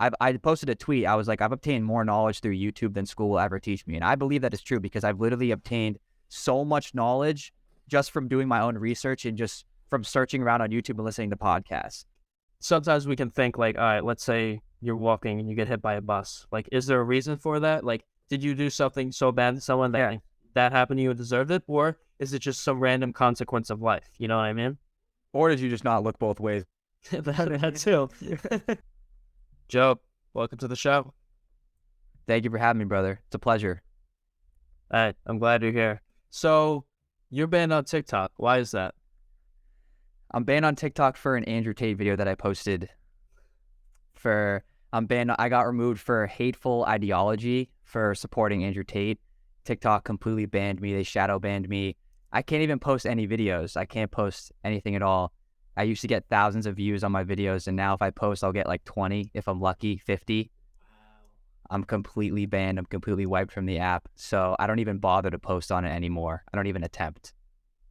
I posted a tweet. I was like, I've obtained more knowledge through YouTube than school will ever teach me. And I believe that is true because I've literally obtained so much knowledge just from doing my own research and just from searching around on YouTube and listening to podcasts. Sometimes we can think like, all right, let's say you're walking and you get hit by a bus. Like, is there a reason for that? Like, did you do something so bad to someone that Yeah. like, that happened to you and deserved it? Or is it just some random consequence of life? You know what I mean? Or did you just not look both ways? that too. Joe, welcome to the show. Thank you for having me, brother. It's a pleasure. All right, I'm glad you're here. So, you're banned on TikTok. Why is that? I'm banned on TikTok for an Andrew Tate video that I posted. I got removed for hateful ideology for supporting Andrew Tate. TikTok completely banned me. They shadow banned me. I can't even post any videos. I can't post anything at all. I used to get thousands of views on my videos, and now if I post, I'll get like 20, if I'm lucky, 50. I'm completely banned. I'm completely wiped from the app. So I don't even bother to post on it anymore. I don't even attempt.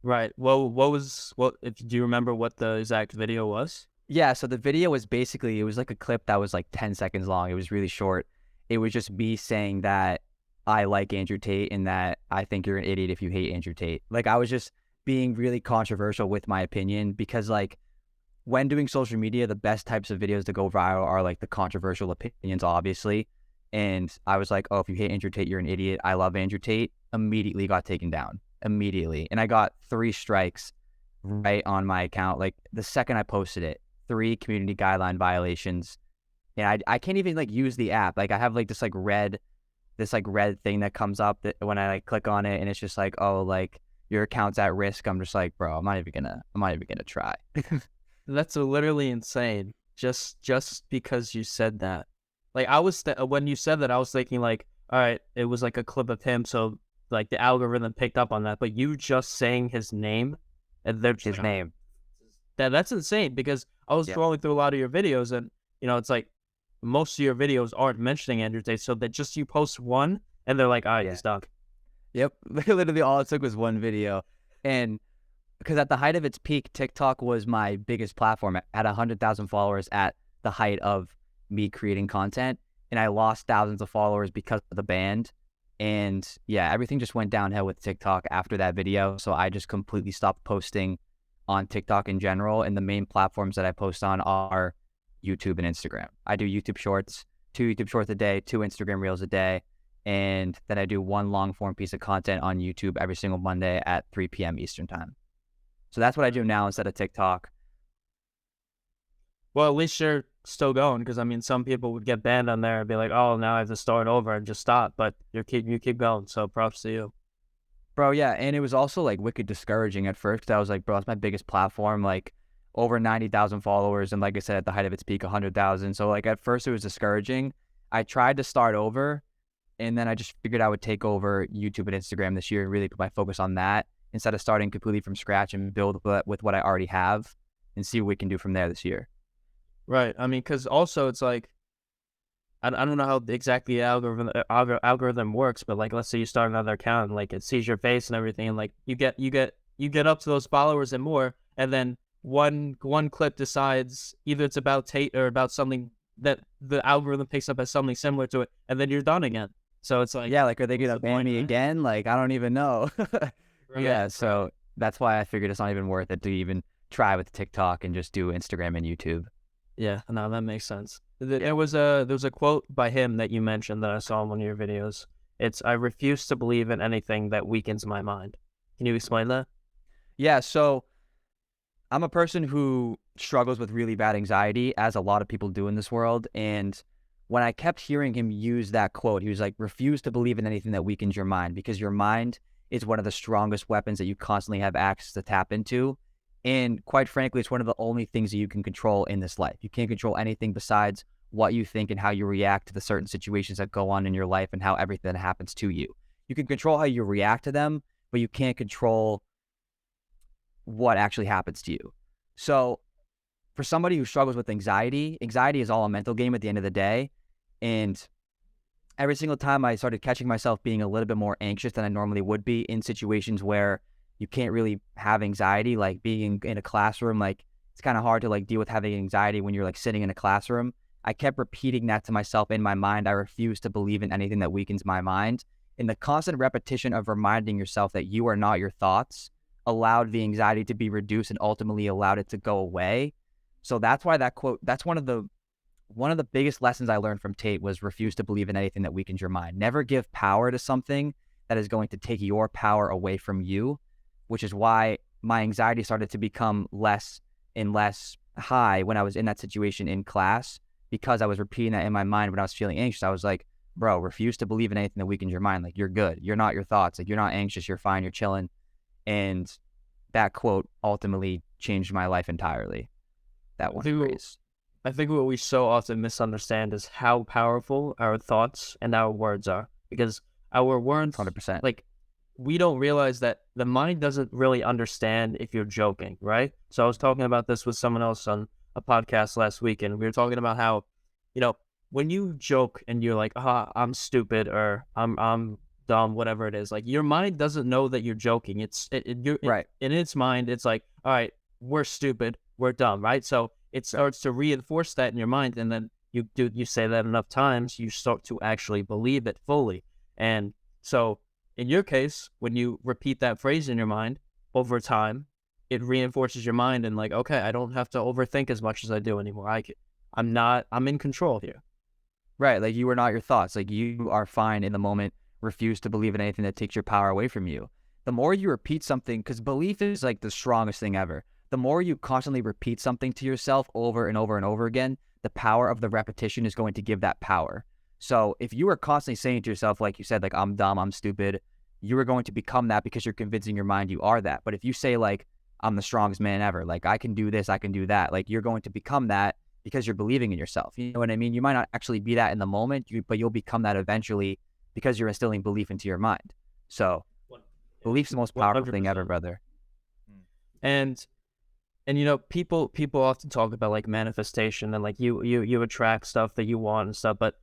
Right. Well, do you remember what the exact video was? Yeah, so the video was basically, it was like a clip that was like 10 seconds long. It was really short. It was just me saying that I like Andrew Tate and that I think you're an idiot if you hate Andrew Tate. Like, I was just being really controversial with my opinion because, like, when doing social media, the best types of videos to go viral are like the controversial opinions, obviously. And I was like, oh, if you hate Andrew Tate, you're an idiot. I love Andrew Tate. Immediately got taken down. Immediately. And I got 3 strikes right on my account. Like, the second I posted it, 3 community guideline violations. And I can't even like use the app. Like, I have like this red thing that comes up that when I like click on it, and it's just like, oh, like your account's at risk. I'm just like, bro, I'm not even gonna try. That's literally insane. Just because you said that. Like, when you said that, I was thinking like, all right, it was like a clip of him, so like the algorithm picked up on that. But you just saying his name, and they're His name. that's insane because I was Yeah. scrolling through a lot of your videos, and it's like most of your videos aren't mentioning Andrew Tate, so that just you post one, and they're like, all right, Yeah. he's done. Yep. Literally all it took was one video. And because at the height of its peak, TikTok was my biggest platform. I had 100,000 followers at the height of me creating content. And I lost thousands of followers because of the ban. And yeah, everything just went downhill with TikTok after that video. So I just completely stopped posting on TikTok in general. And the main platforms that I post on are YouTube and Instagram. I do YouTube Shorts, 2 YouTube Shorts a day, 2 Instagram Reels a day. And then I do 1 long form piece of content on YouTube every single Monday at 3 p.m. Eastern time. So that's what I do now instead of TikTok. Well, at least you're still going, because I mean, some people would get banned on there and be like, oh, now I have to start over and just stop. But you keep going. So props to you. Bro, yeah. And it was also like wicked discouraging at first because I was like, bro, it's my biggest platform, like over 90,000 followers. And like I said, at the height of its peak, 100,000. So like at first it was discouraging. I tried to start over, and then I just figured I would take over YouTube and Instagram this year and really put my focus on that instead of starting completely from scratch and build with what I already have and see what we can do from there this year. Right. I mean, because also it's like, I don't know how exactly the algorithm works, but like, let's say you start another account and like it sees your face and everything, and like you get up to those followers and more, and then one clip decides either it's about Tate or about something that the algorithm picks up as something similar to it, and then you're done again. So it's like, yeah, like, are they going to the ban point, me right? again? Like, I don't even know. Right, Yeah, right. so that's why I figured it's not even worth it to even try with TikTok and just do Instagram and YouTube. Yeah, no, that makes sense. There Yeah. was a quote by him that you mentioned that I saw in one of your videos. It's, I refuse to believe in anything that weakens my mind. Can you explain that? Yeah, so I'm a person who struggles with really bad anxiety, as a lot of people do in this world. And when I kept hearing him use that quote, he was like, refuse to believe in anything that weakens your mind, because your mind is one of the strongest weapons that you constantly have access to tap into. And quite frankly, it's one of the only things that you can control in this life. You can't control anything besides what you think and how you react to the certain situations that go on in your life and how everything happens to you. You can control how you react to them, but you can't control what actually happens to you. So for somebody who struggles with anxiety is all a mental game at the end of the day. And every single time I started catching myself being a little bit more anxious than I normally would be in situations where you can't really have anxiety, like being in a classroom. Like, it's kind of hard to like deal with having anxiety when you're like sitting in a classroom I kept repeating that to myself in my mind. I refuse to believe in anything that weakens my mind. And the constant repetition of reminding yourself that you are not your thoughts allowed the anxiety to be reduced and ultimately allowed it to go away. So that's why that quote, that's one of the biggest lessons I learned from Tate was refuse to believe in anything that weakens your mind. Never give power to something that is going to take your power away from you, which is why my anxiety started to become less and less high when I was in that situation in class, because I was repeating that in my mind when I was feeling anxious. I was like, bro, refuse to believe in anything that weakens your mind. Like, you're good. You're not your thoughts. Like, you're not anxious. You're fine. You're chilling. And that quote ultimately changed my life entirely. That I one think phrase. I think what we so often misunderstand is how powerful our thoughts and our words are. Because our words, 100%. like, we don't realize that the mind doesn't really understand if you're joking, right? So I was talking about this with someone else on a podcast last week, and we were talking about how, you know, when you joke and you're like, "Ah, I'm stupid," or "I'm dumb," whatever it is, like your mind doesn't know that you're joking. Right. In its mind, it's like, "All right, we're stupid, we're dumb," right? So it Right. starts to reinforce that in your mind, and then you say that enough times, you start to actually believe it fully. And so in your case, when you repeat that phrase in your mind over time, it reinforces your mind and like, okay, I don't have to overthink as much as I do anymore. I'm in control here. Right. Like, you are not your thoughts. Like, you are fine in the moment. Refuse to believe in anything that takes your power away from you. The more you repeat something, because belief is like the strongest thing ever. The more you constantly repeat something to yourself over and over and over again, the power of the repetition is going to give that power. So if you are constantly saying to yourself, like you said, like, I'm dumb, I'm stupid, you are going to become that because you're convincing your mind you are that. But if you say, like, I'm the strongest man ever, like, I can do this, I can do that, like, you're going to become that because you're believing in yourself. You know what I mean? You might not actually be that in the moment, but you'll become that eventually because you're instilling belief into your mind. So Yeah, belief's the most one powerful hundred thing ever, percent. brother. And people often talk about like manifestation and like you attract stuff that you want and stuff, but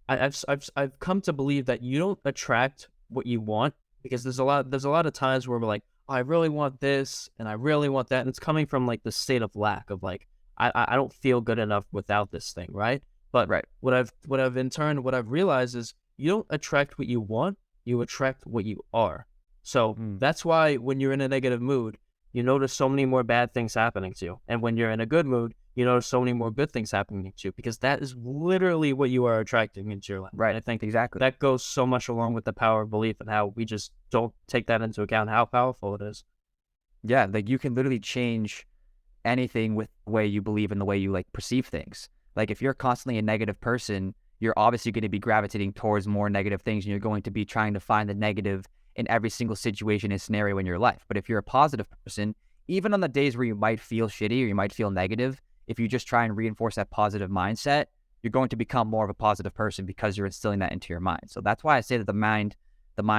I've come to believe that you don't attract what you want because there's a lot of times where we're like, "Oh, I really want this and I really want that," and it's coming from like the state of lack of like I don't feel good enough without this thing, right? But Right. what I've realized is you don't attract what you want, you attract what you are. So Mm. that's why when you're in a negative mood, you notice so many more bad things happening to you, and when you're in a good mood, you notice so many more good things happening to you because that is literally what you are attracting into your life. And Right. I think Exactly. that goes so much along with the power of belief and how we just don't take that into account, how powerful it is. Yeah. Like, you can literally change anything with the way you believe and the way you like perceive things. Like, if you're constantly a negative person, you're obviously going to be gravitating towards more negative things, and you're going to be trying to find the negative in every single situation and scenario in your life. But if you're a positive person, even on the days where you might feel shitty or you might feel negative, if you just try and reinforce that positive mindset, you're going to become more of a positive person because you're instilling that into your mind. So that's why I say that the mind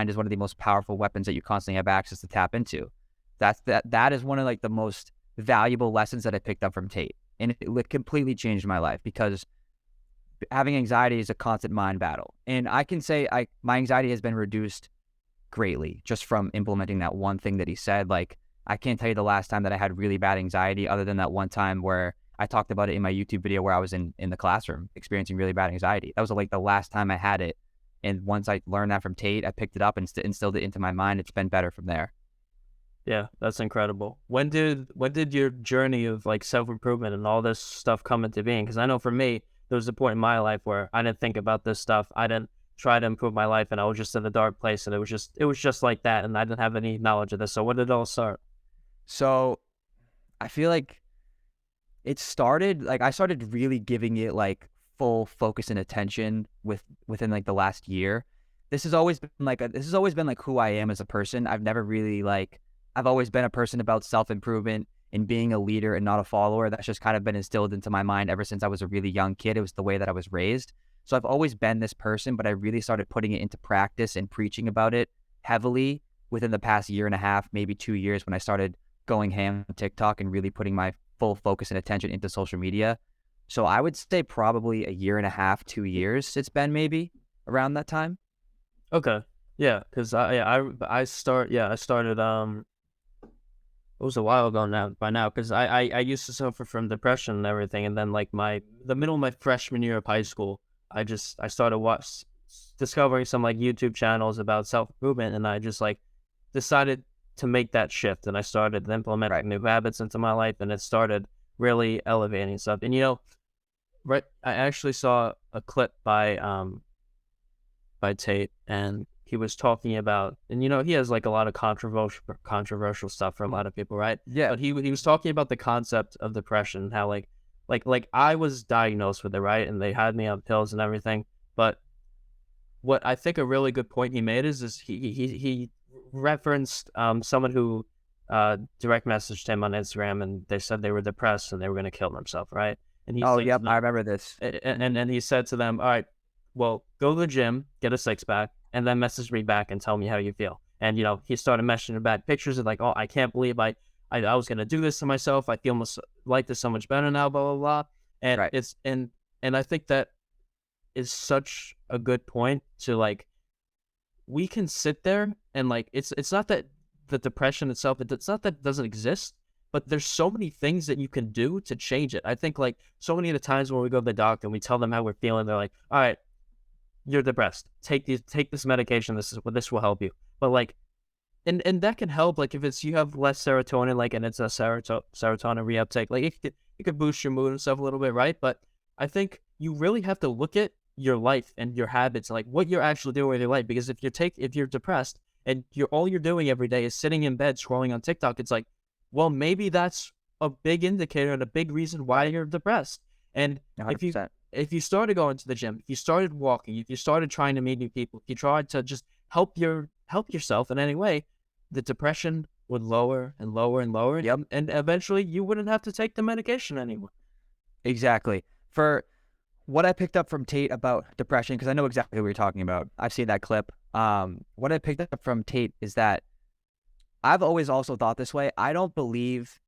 is one of the most powerful weapons that you constantly have access to tap into. That is one of like the most valuable lessons that I picked up from Tate. And it completely changed my life because having anxiety is a constant mind battle. And I can say my anxiety has been reduced greatly just from implementing that one thing that he said. Like, I can't tell you the last time that I had really bad anxiety other than that one time where I talked about it in my YouTube video where I was in the classroom experiencing really bad anxiety. That was like the last time I had it. And once I learned that from Tate, I picked it up and instilled it into my mind. It's been better from there. Yeah, that's incredible. When did your journey of like self improvement and all this stuff come into being? Because I know for me, there was a point in my life where I didn't think about this stuff. I didn't try to improve my life, and I was just in a dark place, and it was just like that, and I didn't have any knowledge of this. So when did it all start? So I feel like it started like I started really giving it like full focus and attention within like the last year. This has always been like who I am as a person. I've always been a person about self-improvement and being a leader and not a follower. That's just kind of been instilled into my mind ever since I was a really young kid. It was the way that I was raised. So I've always been this person, but I really started putting it into practice and preaching about it heavily within the past year and a half, maybe 2 years, when I started going ham on TikTok and really putting my full focus and attention into social media. So I would say probably a year and a half, 2 years it's been, maybe around that time. Okay, yeah, because I started it was a while ago now by now, because I used to suffer from depression and everything, and then like the middle of my freshman year of high school, I started discovering some like YouTube channels about self improvement, and I just like decided to make that shift, and I started Right. implementing new habits into my life, and it started really elevating stuff. And right, I actually saw a clip by Tate, and he was talking about, and he has like a lot of controversial stuff for a lot of people, right? Yeah. But he was talking about the concept of depression, how like I was diagnosed with it, right? And they had me on pills and everything. But what I think a really good point he made is he referenced someone who direct messaged him on Instagram, and they said they were depressed and they were going to kill themselves, right? And he Oh, said to yep. I them, remember this. and he said to them, "All right, well, go to the gym, get a six pack, and then message me back and tell me how you feel." And he started messaging back pictures of like, "Oh, I can't believe I was gonna do this to myself. I feel like this so much better now." Blah blah blah. And Right. and I think that is such a good point to like. We can sit there and like it's not that the depression itself, it's not that it doesn't exist, but there's so many things that you can do to change it. I think like so many of the times when we go to the doctor and we tell them how we're feeling, they're like, "All right, you're depressed. Take this medication. This will help you." But like, and that can help. Like if it's you have less serotonin, like, and it's a serotonin reuptake, like it could boost your mood and stuff a little bit, right? But I think you really have to look at your life and your habits, like what you're actually doing with your life. Because if you're depressed and all you're doing every day is sitting in bed scrolling on TikTok, it's like, well, maybe that's a big indicator and a big reason why you're depressed. And if you 100%. if you started going to the gym, if you started walking, if you started trying to meet new people, if you tried to just help yourself in any way, the depression would lower and lower and lower, Yep. and eventually you wouldn't have to take the medication anymore. Exactly. For what I picked up from Tate about depression, because I know exactly what you're talking about. I've seen that clip. What I picked up from Tate is that I've always also thought this way. I believe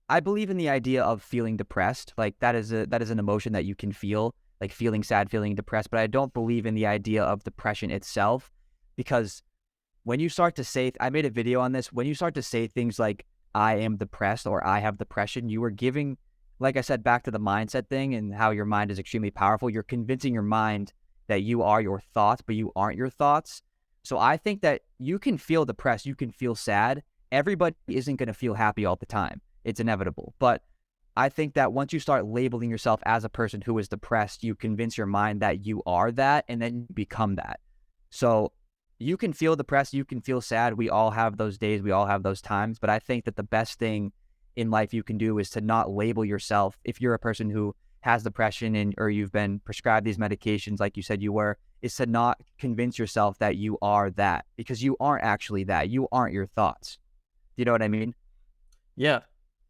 in the idea of feeling depressed. Like that is an emotion that you can feel, like feeling sad, feeling depressed. But I don't believe in the idea of depression itself, because when you start to say, I made a video on this, when you start to say things like, "I am depressed" or "I have depression," you are giving, like I said, back to the mindset thing and how your mind is extremely powerful. You're convincing your mind that you are your thoughts, but you aren't your thoughts. So I think that you can feel depressed, you can feel sad. Everybody isn't going to feel happy all the time. It's inevitable. But I think that once you start labeling yourself as a person who is depressed, you convince your mind that you are that, and then you become that. So you can feel depressed, you can feel sad. We all have those days, we all have those times. But I think that the best thing in life you can do is to not label yourself. If you're a person who has depression and or you've been prescribed these medications, like you said you were, is to not convince yourself that you are that, because you aren't actually that. You aren't your thoughts. Do you know what I mean? Yeah,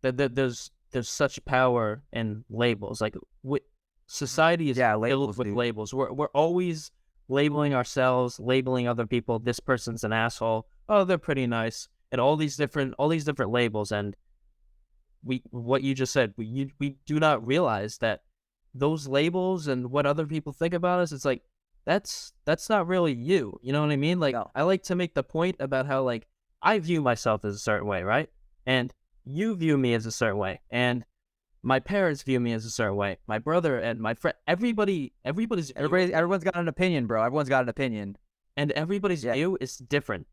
there's such power in labels. Like society is Yeah, filled labels, with dude. labels. We're always labeling ourselves, labeling other people. This person's an asshole. Oh, they're pretty nice, and all these different labels. And what you just said, we do not realize that those labels and what other people think about us, it's like that's not really you. You know what I mean? Like No. I like to make the point about how like I view myself as a certain way, right? And you view me as a certain way, and my parents view me as a certain way. My brother and my friend, everybody's view of me, Everyone's got an opinion, bro. Everyone's got an opinion. and everybody's Yeah. view is different.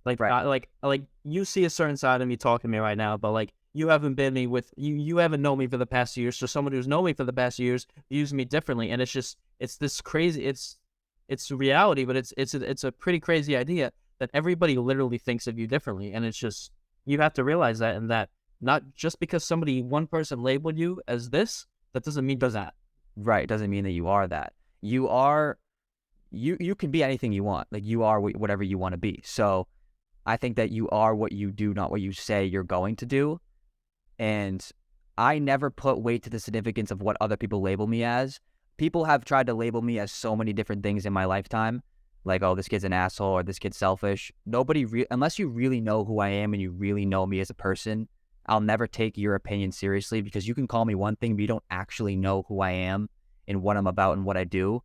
Like, Right. like you see a certain side of me talking to me right now, but like you haven't been me with you. You haven't known me for the past years. So someone who's known me for the past years views me differently, and it's this crazy. It's reality, but it's a pretty crazy idea that everybody literally thinks of you differently, and it's just you have to realize that, and that not just because one person labeled you as this, that doesn't mean you're that. Right. Doesn't mean that you are that. You are you can be anything you want. Like you are whatever you want to be. So I think that you are what you do, not what you say you're going to do. And I never put weight to the significance of what other people label me as. People have tried to label me as so many different things in my lifetime. Like, oh, this kid's an asshole or this kid's selfish. Unless you really know who I am and you really know me as a person, I'll never take your opinion seriously, because you can call me one thing, but you don't actually know who I am and what I'm about and what I do.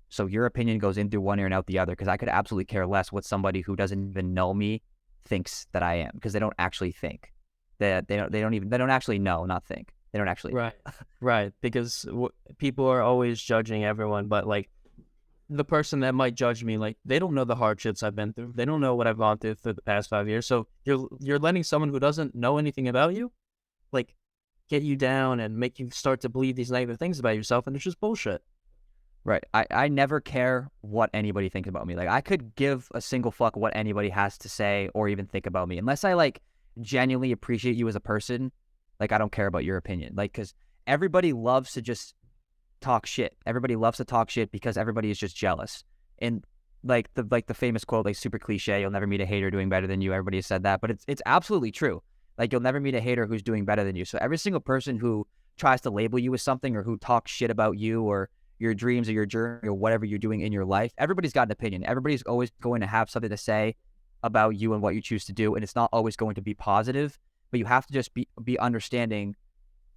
So your opinion goes in through one ear and out the other, because I could absolutely care less what somebody who doesn't even know me thinks that I am, because they don't actually think. that they don't actually know, not think. They don't actually Right. know. Right. Because people are always judging everyone, but like the person that might judge me, like they don't know the hardships I've been through. They don't know what I've gone through the past 5 years. So you're letting someone who doesn't know anything about you, like, get you down and make you start to believe these negative things about yourself, and it's just bullshit. Right. I never care what anybody thinks about me. Like I could give a single fuck what anybody has to say or even think about me. Unless I like genuinely appreciate you as a person, like I don't care about your opinion. Like cuz everybody loves to just talk shit. Everybody loves to talk shit because everybody is just jealous. And like the famous quote, like super cliche, you'll never meet a hater doing better than you. Everybody has said that, but it's absolutely true. Like you'll never meet a hater who's doing better than you. So every single person who tries to label you as something or who talks shit about you or your dreams or your journey or whatever you're doing in your life, everybody's got an opinion. Everybody's always going to have something to say about you and what you choose to do. And it's not always going to be positive, but you have to just be understanding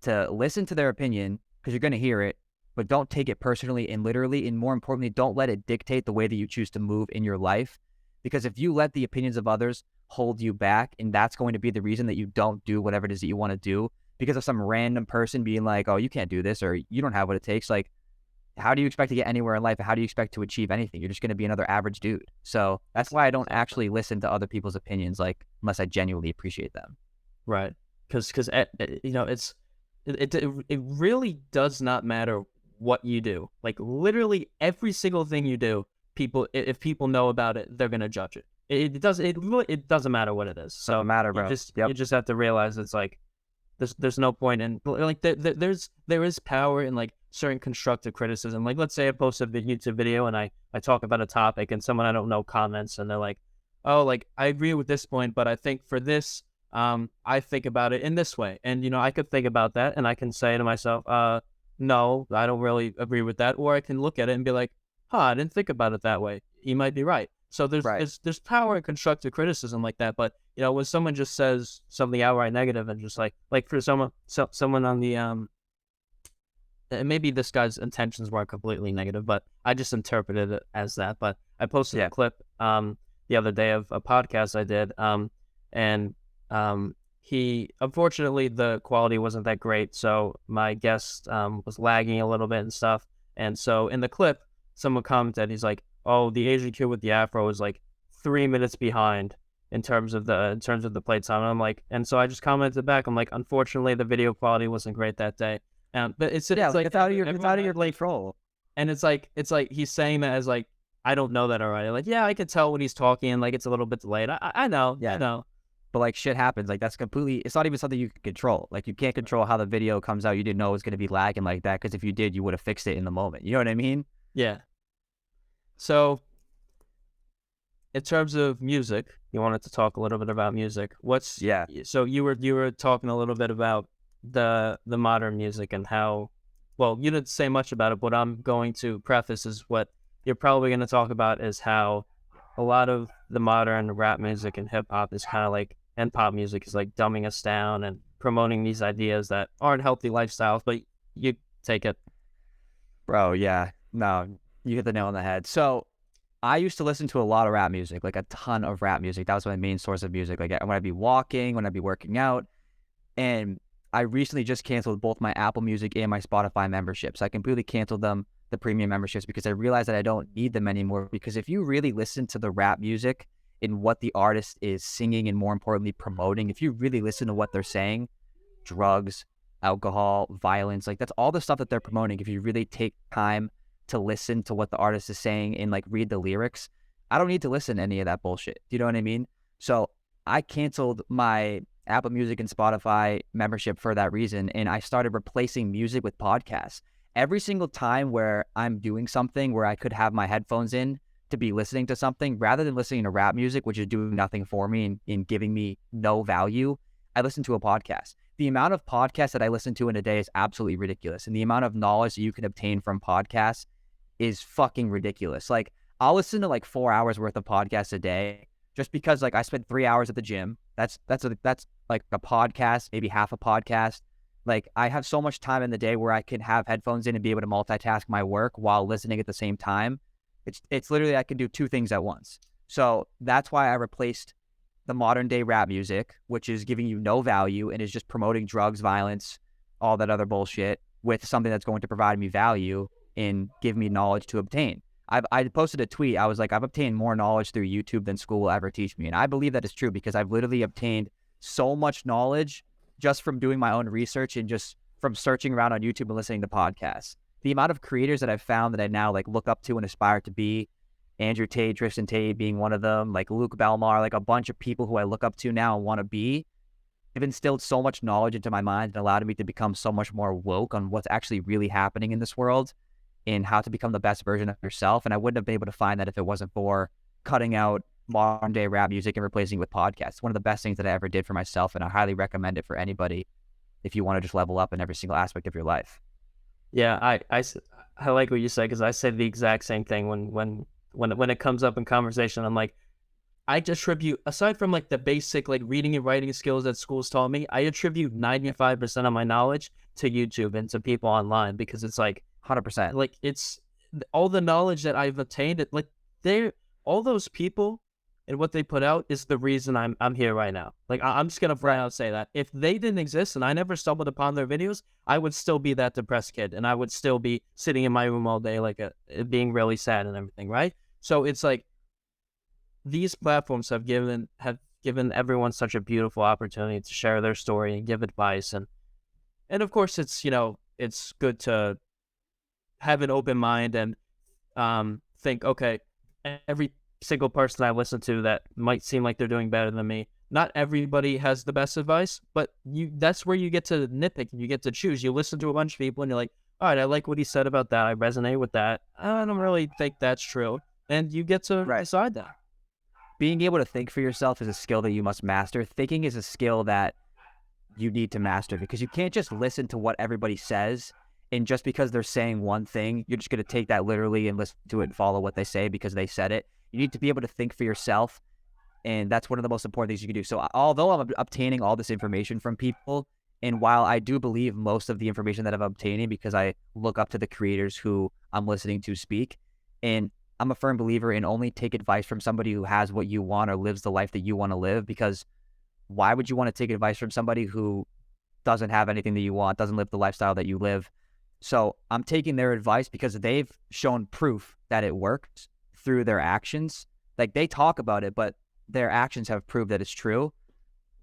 to listen to their opinion because you're going to hear it, but don't take it personally and literally. And more importantly, don't let it dictate the way that you choose to move in your life. Because if you let the opinions of others hold you back, and that's going to be the reason that you don't do whatever it is that you want to do because of some random person being like, oh, you can't do this or you don't have what it takes. Like, how do you expect to get anywhere in life? How do you expect to achieve anything? You're just going to be another average dude. So that's why I don't Exactly. actually listen to other people's opinions, like, unless I genuinely appreciate them. Right. Because you know, it really does not matter what you do. Like literally every single thing you do, if people know about it, they're gonna judge it. It doesn't matter what it is. Doesn't So matter, bro. you Yep. just have to realize it's like there's no point in like there is power in like certain constructive criticism. Like let's say I post a YouTube video and I talk about a topic and someone I don't know comments and they're like, oh, like I agree with this point, but I think for this, I think about it in this way. And you know, I could think about that and I can say to myself, no, I don't really agree with that. Or I can look at it and be like, huh, I didn't think about it that way. He might be right. So Right. there's power in constructive criticism like that. But you know, when someone just says something outright negative and just like for someone on the and maybe this guy's intentions weren't completely negative, but I just interpreted it as that. But I posted a Yeah. clip the other day of a podcast I did and he unfortunately the quality wasn't that great, so my guest was lagging a little bit and stuff. And so in the clip, someone commented, he's like, "Oh, the Asian kid with the afro is like 3 minutes behind in terms of the play time." And I'm like, and so I just commented back. I'm like, unfortunately, the video quality wasn't great that day. But Yeah. it's Like like it's everyone out of your has like, control. and it's like he's saying that as like I don't know that already. Like yeah, I could tell when he's talking. Like it's a little bit delayed. I Yeah. know. But like shit happens. Like that's completely. It's not even something you can control. Like you can't control how the video comes out. You didn't know it was going to be lagging like that because if you did, you would have fixed it in the moment. You know what I mean? Yeah. So in terms of music, you wanted to talk a little bit about music. Yeah. So you were talking a little bit about the modern music and how well you didn't say much about it. What I'm going to preface is what you're probably going to talk about is how a lot of the modern rap music and hip hop is kind of like and pop music is like dumbing us down and promoting these ideas that aren't healthy lifestyles. But you take it. Bro, yeah. No, you hit the nail on the head. So I used to listen to a lot of rap music, like a ton of rap music. That was my main source of music. Like when I'd be walking, when I'd be working out. And I recently just canceled both my Apple Music and my Spotify memberships. I completely canceled them, the premium memberships, because I realized that I don't need them anymore. Because if you really listen to the rap music and what the artist is singing and more importantly promoting, if you really listen to what they're saying, drugs, alcohol, violence, like that's all the stuff that they're promoting. If you really take time to listen to what the artist is saying and like read the lyrics, I don't need to listen to any of that bullshit. Do you know what I mean? So I canceled my Apple Music and Spotify membership for that reason. And I started replacing music with podcasts. Every single time where I'm doing something where I could have my headphones in to be listening to something, rather than listening to rap music, which is doing nothing for me and giving me no value, I listen to a podcast. The amount of podcasts that I listen to in a day is absolutely ridiculous. And the amount of knowledge that you can obtain from podcasts is fucking ridiculous. Like I'll listen to like 4 hours worth of podcasts a day just because like I spend 3 hours at the gym. That's like a podcast, maybe half a podcast. Like I have so much time in the day where I can have headphones in and be able to multitask my work while listening at the same time. It's literally I can do two things at once. So that's why I replaced the modern day rap music, which is giving you no value and is just promoting drugs, violence, all that other bullshit, with something that's going to provide me value and give me knowledge to obtain. I posted a tweet. I was like, I've obtained more knowledge through YouTube than school will ever teach me. And I believe that is true because I've literally obtained so much knowledge just from doing my own research and just from searching around on YouTube and listening to podcasts. The amount of creators that I've found that I now like look up to and aspire to be, Andrew Tate, Tristan Tate being one of them, like Luke Belmar, like a bunch of people who I look up to now and want to be, have instilled so much knowledge into my mind and allowed me to become so much more woke on what's actually really happening in this world and how to become the best version of yourself. And I wouldn't have been able to find that if it wasn't for cutting out modern day rap music and replacing it with podcasts. It's one of the best things that I ever did for myself, and I highly recommend it for anybody if you want to just level up in every single aspect of your life. Yeah, I like what you said because I say the exact same thing when it comes up in conversation. I'm like, I attribute, aside from like the basic like reading and writing skills that schools taught me, I attribute 95% of my knowledge to YouTube and to people online because it's like 100%. like it's all the knowledge that I've obtained. Like they, all those people and what they put out is the reason I'm here right now. Like I'm just gonna flat out say that if they didn't exist and I never stumbled upon their videos, I would still be that depressed kid and I would still be sitting in my room all day like being really sad and everything, right? So it's like these platforms have given everyone such a beautiful opportunity to share their story and give advice, and of course it's, you know, it's good to have an open mind and think, okay, every single person I listen to that might seem like they're doing better than me, not everybody has the best advice, but that's where you get to nitpick and you get to choose. You listen to a bunch of people and you're like, all right, I like what he said about that, I resonate with that, I don't really think that's true, and you get to decide that. Being able to think for yourself is a skill that you must master. Thinking is a skill that you need to master because you can't just listen to what everybody says. And just because they're saying one thing, you're just going to take that literally and listen to it and follow what they say because they said it. You need to be able to think for yourself. And that's one of the most important things you can do. So although I'm obtaining all this information from people, and while I do believe most of the information that I'm obtaining because I look up to the creators who I'm listening to speak, and I'm a firm believer in only take advice from somebody who has what you want or lives the life that you want to live, because why would you want to take advice from somebody who doesn't have anything that you want, doesn't live the lifestyle that you live? So I'm taking their advice because they've shown proof that it works through their actions. Like they talk about it, but their actions have proved that it's true.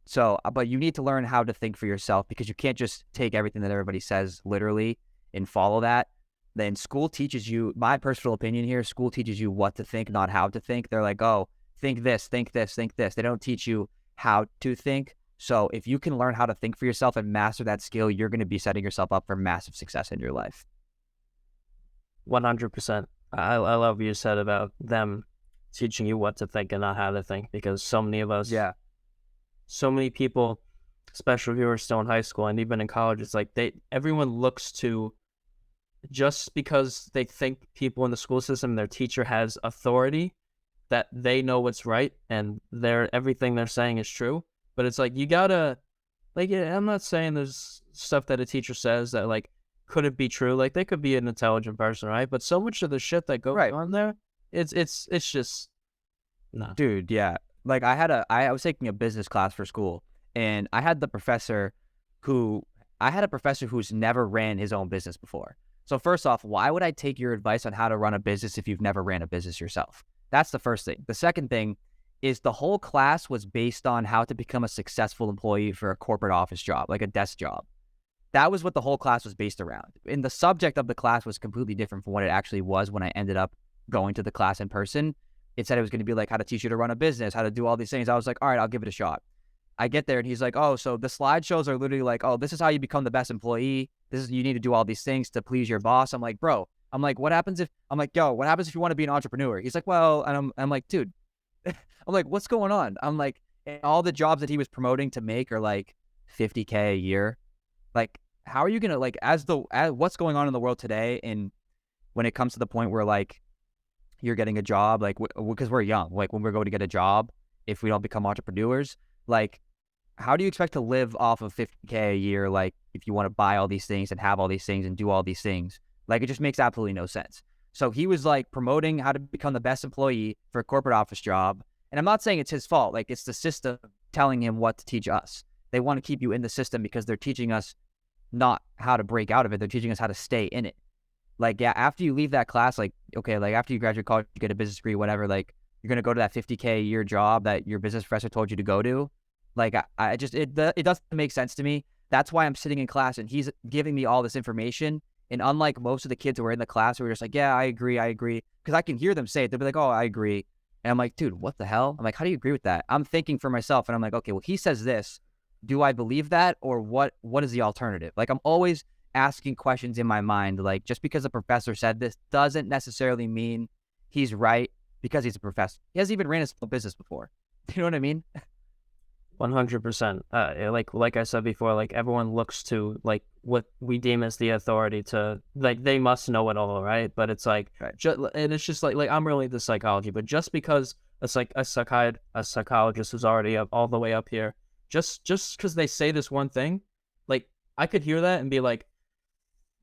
So, but you need to learn how to think for yourself because you can't just take everything that everybody says literally and follow that. Then school teaches you, my personal opinion here, school teaches you what to think, not how to think. They're like, oh, think this, think this, think this. They don't teach you how to think. So if you can learn how to think for yourself and master that skill, you're going to be setting yourself up for massive success in your life. 100%. I love what you said about them teaching you what to think and not how to think, because so many of us, so many people, especially if you were still in high school and even in college, it's like everyone looks to, just because they think people in the school system, their teacher has authority, that they know what's right and everything they're saying is true. But it's like, you gotta, like, I'm not saying there's stuff that a teacher says that like couldn't be true. Like they could be an intelligent person, right? But so much of the shit that goes on there, it's just no. Dude, yeah. Like I was taking a business class for school, and I had a professor who's never ran his own business before. So first off, why would I take your advice on how to run a business if you've never ran a business yourself? That's the first thing. The second thing is the whole class was based on how to become a successful employee for a corporate office job, like a desk job. That was what the whole class was based around. And the subject of the class was completely different from what it actually was when I ended up going to the class in person. It said it was going to be like how to teach you to run a business, how to do all these things. I was like, all right, I'll give it a shot. I get there and he's like, oh, so the slideshows are literally like, oh, this is how you become the best employee. You need to do all these things to please your boss. I'm like, bro, what happens if you want to be an entrepreneur? He's like, well, and I'm like, dude, I'm like, what's going on? I'm like, all the jobs that he was promoting to make are like $50K a year. Like, how are you going to, like, as what's going on in the world today? And when it comes to the point where like you're getting a job, like, because we're young, like when we're going to get a job, if we don't become entrepreneurs, like, how do you expect to live off of $50K a year? Like, if you want to buy all these things and have all these things and do all these things, like, it just makes absolutely no sense. So he was like promoting how to become the best employee for a corporate office job. And I'm not saying it's his fault. Like, it's the system telling him what to teach us. They want to keep you in the system because they're teaching us not how to break out of it. They're teaching us how to stay in it. Like, yeah, after you leave that class, like, okay, like after you graduate college, you get a business degree, whatever, like you're going to go to that 50K a year job that your business professor told you to go to. Like, I just, it doesn't make sense to me. That's why I'm sitting in class and he's giving me all this information. And unlike most of the kids who are in the class who are just like, yeah, I agree. Because I can hear them say it. They'll be like, oh, I agree. And I'm like, dude, what the hell? I'm like, how do you agree with that? I'm thinking for myself and I'm like, okay, well, he says this. Do I believe that? Or what is the alternative? Like, I'm always asking questions in my mind. Like, just because a professor said this doesn't necessarily mean he's right because he's a professor. He hasn't even ran his own business before. You know what I mean? 100%. Like I said before, like everyone looks to like what we deem as the authority to like they must know it all, right? But it's like, Right. and it's just like I'm really into psychology, but just because a psychologist who's already up all the way up here, just because they say this one thing, like I could hear that and be like,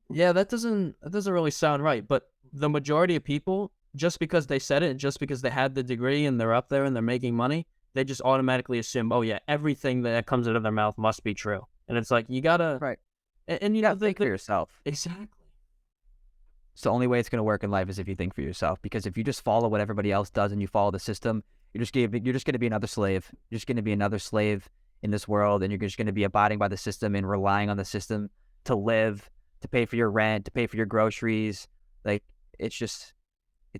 yeah, that doesn't really sound right. But the majority of people, just because they said it, and just because they had the degree and they're up there and they're making money, they just automatically assume, oh yeah, everything that comes out of their mouth must be true. And it's like you gotta, Right. and you You know, got to think for yourself. exactly. It's the only way it's going to work in life is if you think for yourself. Because if you just follow what everybody else does and you follow the system, you're just going to be another slave. You're just going to be another slave in this world, and you're just going to be abiding by the system and relying on the system to live, to pay for your rent, to pay for your groceries. Like, it's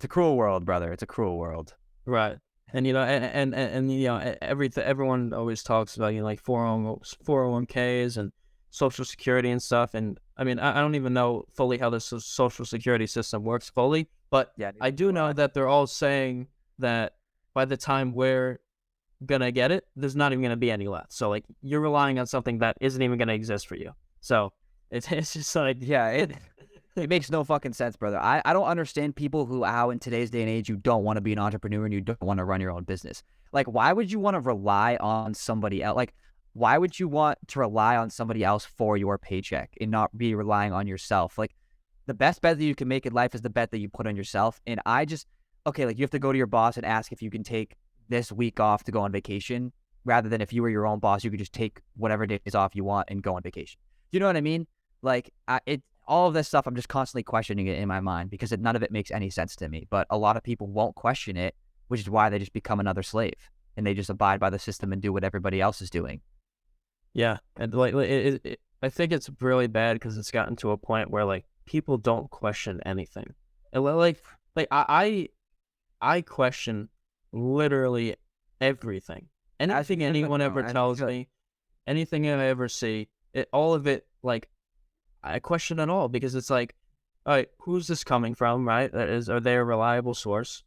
a cruel world, brother. It's a cruel world. Right. And you know, and you know, everyone always talks about, you know, like 401ks and social security and stuff. And I mean, I don't even know fully how the social security system works fully, but Yeah, I neither do do know I. that they're all saying that by the time we're gonna get it, there's not even gonna be any left. So like you're relying on something that isn't even gonna exist for you. So it's just like, Yeah, it makes no fucking sense, brother. I don't understand people who, how in today's day and age, you don't want to be an entrepreneur and you don't want to run your own business. Like, why would you want to rely on somebody else? Like, why would you want to rely on somebody else for your paycheck and not be relying on yourself? Like, the best bet that you can make in life is the bet that you put on yourself. And okay, like you have to go to your boss and ask if you can take this week off to go on vacation, rather than if you were your own boss, you could just take whatever days off you want and go on vacation. Do you know what I mean? Like, all of this stuff, I'm just constantly questioning it in my mind because none of it makes any sense to me. But a lot of people won't question it, which is why they just become another slave and they just abide by the system and do what everybody else is doing. yeah, and I think it's really bad because it's gotten to a point where like people don't question anything. And like I question literally everything. As you Anything should, anyone bro. ever As you tells should. me, anything I ever see, all of it, like I question it all because it's like, all right, who's this coming from, right? Are they a reliable source?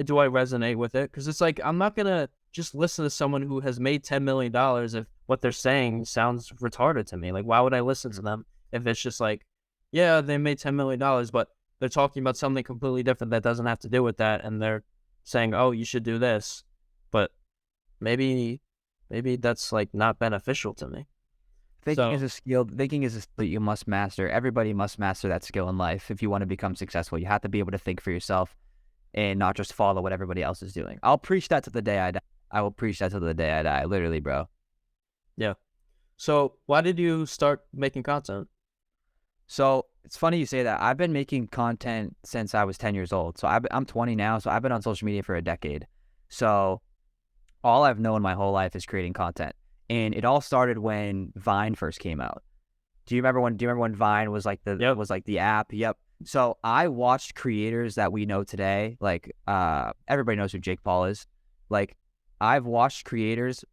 Do I resonate with it? Because it's like I'm not gonna just listen to someone who has made $10 million if what they're saying sounds retarded to me. Like, why would I listen to them if it's just like, yeah, they made $10 million, but they're talking about something completely different that doesn't have to do with that, and they're saying, oh, you should do this, but maybe that's like not beneficial to me. Thinking is So a skill. Thinking is a skill you must master. Everybody must master that skill in life if you want to become successful. You have to be able to think for yourself and not just follow what everybody else is doing. I'll preach that to the day I die. I will preach that to the day I die. Literally, bro. yeah. So why did you start making content? So it's funny you say that. I've been making content since I was 10 years old. So I'm 20 now. So I've been on social media for a decade. So all I've known my whole life is creating content. And it all started when Vine first came out. Do you remember when Vine was like Yep. the app? Yep. So I watched creators that we know today, like everybody knows who Jake Paul is. Like, I've watched creators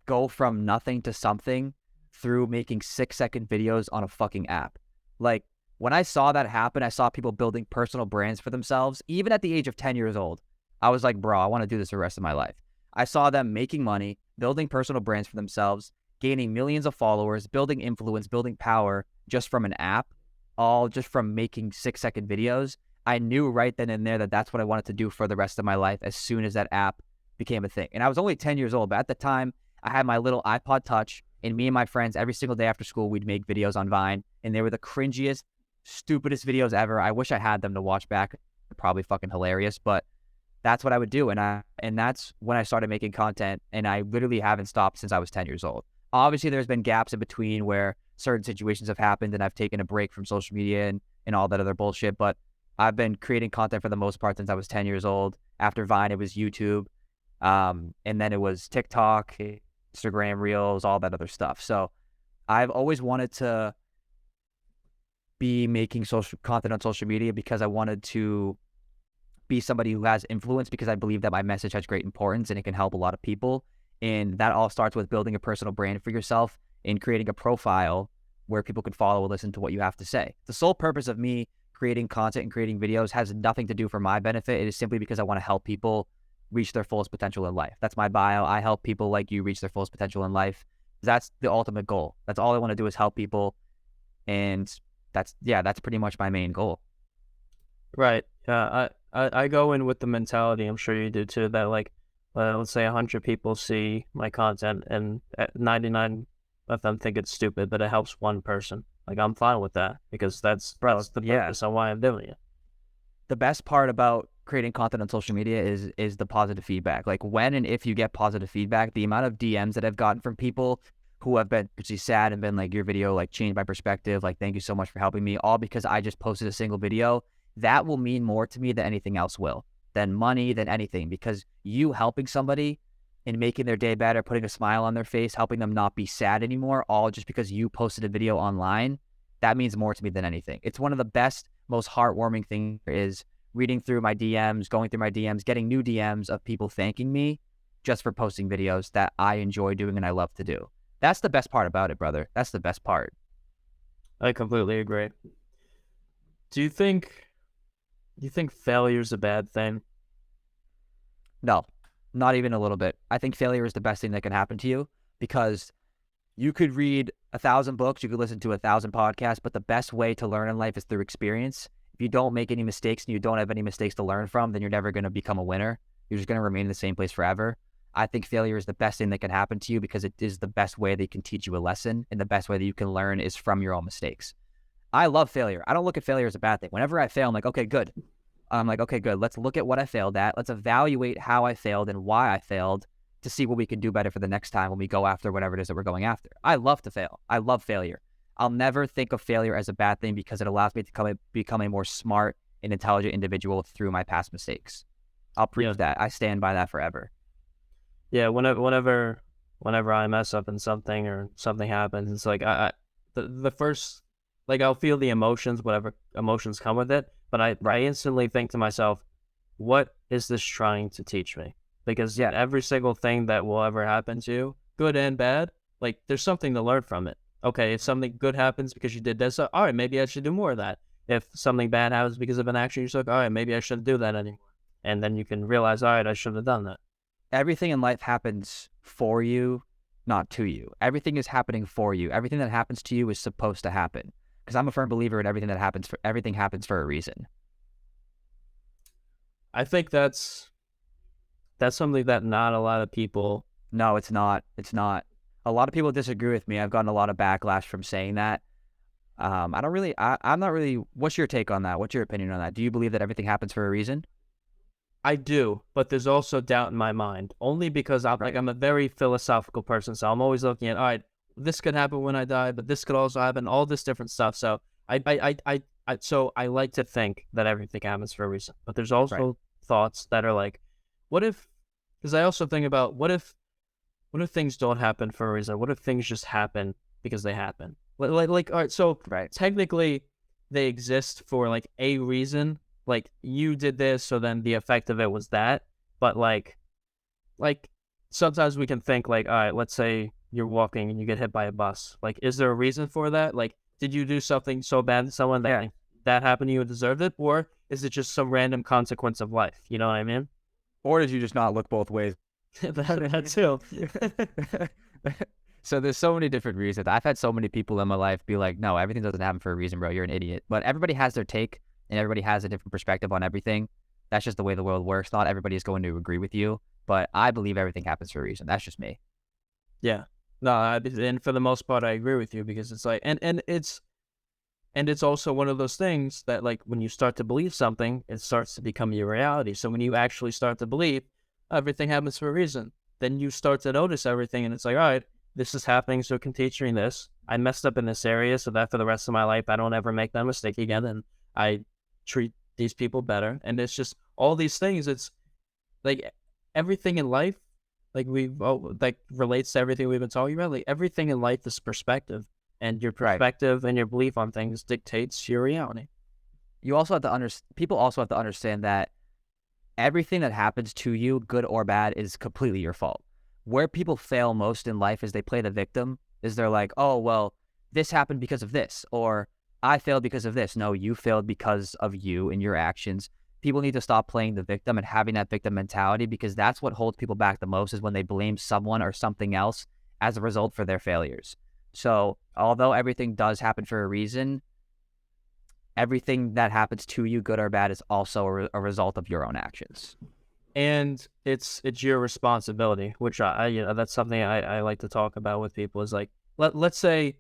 go from nothing to something through making 6-second videos on a fucking app. Like, when I saw that happen, I saw people building personal brands for themselves, even at the age of 10 years old. I was like, bro, I want to do this the rest of my life. I saw them making money, building personal brands for themselves, gaining millions of followers, building influence, building power just from an app, all just from making 6-second videos. I knew right then and there that that's what I wanted to do for the rest of my life as soon as that app became a thing. And I was only 10 years old, but at the time, I had my little iPod Touch, and me and my friends, every single day after school, we'd make videos on Vine, and they were the cringiest, stupidest videos ever. I wish I had them to watch back. They're probably fucking hilarious, but that's what I would do. And that's when I started making content, and I literally haven't stopped since I was 10 years old. Obviously, there's been gaps in between where certain situations have happened and I've taken a break from social media and all that other bullshit. But I've been creating content for the most part since I was 10 years old. After Vine, it was YouTube. And then it was TikTok, Instagram Reels, all that other stuff. So I've always wanted to be making social content on social media because I wanted to be somebody who has influence, because I believe that my message has great importance and it can help a lot of people. And that all starts with building a personal brand for yourself and creating a profile where people can follow and listen to what you have to say. The sole purpose of me creating content and creating videos has nothing to do for my benefit. It is simply because I want to help people reach their fullest potential in life. That's my bio. I help people like you reach their fullest potential in life. That's the ultimate goal. That's all I want to do is help people. And that's pretty much my main goal. Right. Yeah. I go in with the mentality, I'm sure you do too, that like, let's say 100 people see my content and 99 of them think it's stupid, but it helps one person. Like, I'm fine with that because Bro, that's the yeah. purpose of why I'm doing it. The best part about creating content on social media is the positive feedback. Like, when and if you get positive feedback, the amount of DMs that I've gotten from people who have been pretty sad and been like, your video like changed my perspective, like, thank you so much for helping me, all because I just posted a single video, that will mean more to me than anything else will, than money, than anything, because you helping somebody and making their day better, putting a smile on their face, helping them not be sad anymore, all just because you posted a video online, that means more to me than anything. It's one of the best, most heartwarming things is reading through my DMs, going through my DMs, getting new DMs of people thanking me just for posting videos that I enjoy doing and I love to do. That's the best part about it, brother. That's the best part. I completely agree. Do you think failure is a bad thing? No, not even a little bit. I think failure is the best thing that can happen to you, because you could read 1,000 books, you could listen to 1,000 podcasts, but the best way to learn in life is through experience. If you don't make any mistakes and you don't have any mistakes to learn from, then you're never going to become a winner. You're just going to remain in the same place forever. I think failure is the best thing that can happen to you, because it is the best way they can teach you a lesson, and the best way that you can learn is from your own mistakes. I love failure. I don't look at failure as a bad thing. Whenever I fail, I'm like, okay, good. I'm like, okay, good. Let's look at what I failed at. Let's evaluate how I failed and why I failed to see what we can do better for the next time when we go after whatever it is that we're going after. I love to fail. I love failure. I'll never think of failure as a bad thing, because it allows me to become a more smart and intelligent individual through my past mistakes. I'll Yeah. preach that. I stand by that forever. Yeah. Whenever I mess up in something or something happens, it's like the first, like, I'll feel the emotions, whatever emotions come with it, but I instantly think to myself, what is this trying to teach me? Because Yeah, every single thing that will ever happen to you, good and bad, like, there's something to learn from it. Okay, if something good happens because you did this, all right, maybe I should do more of that. If something bad happens because of an action you took, all right, maybe I shouldn't do that anymore. And then you can realize, all right, I shouldn't have done that. everything in life happens for you, not to you. Everything is happening for you. Everything that happens to you is supposed to happen. Because I'm a firm believer in everything happens for a reason. I think that's something that not a lot of people. No, it's not. It's not. A lot of people disagree with me. I've gotten a lot of backlash from saying that. I don't really. I'm not really. What's your take on that? What's your opinion on that? Do you believe that everything happens for a reason? I do, but there's also doubt in my mind, only because Right. I'm a very philosophical person, so I'm always looking at, all right, this could happen when I die, but this could also happen, all this different stuff. So so I like to think that everything happens for a reason, but there's Right. also thoughts that are like, what if? Because I also think about what if things don't happen for a reason? What if things just happen because they happen? All right, so Right. technically they exist for like a reason. Like, you did this, so then the effect of it was that. But like sometimes we can think like, all right, let's say you're walking and you get hit by a bus. Like, is there a reason for that? Like, did you do something so bad to someone that, Yeah. like, that happened to you and deserved it, or is it just some random consequence of life? You know what I mean? Or did you just not look both ways? That too. So there's so many different reasons. I've had so many people in my life be like, "No, everything doesn't happen for a reason, bro. You're an idiot." But everybody has their take, and everybody has a different perspective on everything. That's just the way the world works. Not everybody is going to agree with you, but I believe everything happens for a reason. That's just me. Yeah. No, and for the most part, I agree with you because it's like, and And it's also one of those things that, like, when you start to believe something, it starts to become your reality. So when you actually start to believe everything happens for a reason, then you start to notice everything, and it's like, all right, this is happening, so it can teach me this. I messed up in this area, so that for the rest of my life, I don't ever make that mistake again, and I treat these people better. And it's just all these things. It's like everything in life, like like relates to everything we've been talking about. Like everything in life is perspective, and your Right. perspective and your belief on things dictates your reality. You also have to people also have to understand that everything that happens to you, good or bad, is completely your fault. Where people fail most in life is they play the victim, is they're like, oh, well, this happened because of this, or I failed because of this. No, you failed because of you and your actions. People need to stop playing the victim and having that victim mentality, because that's what holds people back the most, is when they blame someone or something else as a result for their failures. So although everything does happen for a reason, everything that happens to you, good or bad, is also a result of your own actions. And it's your responsibility, which that's something I like to talk about with people. Is like, let's say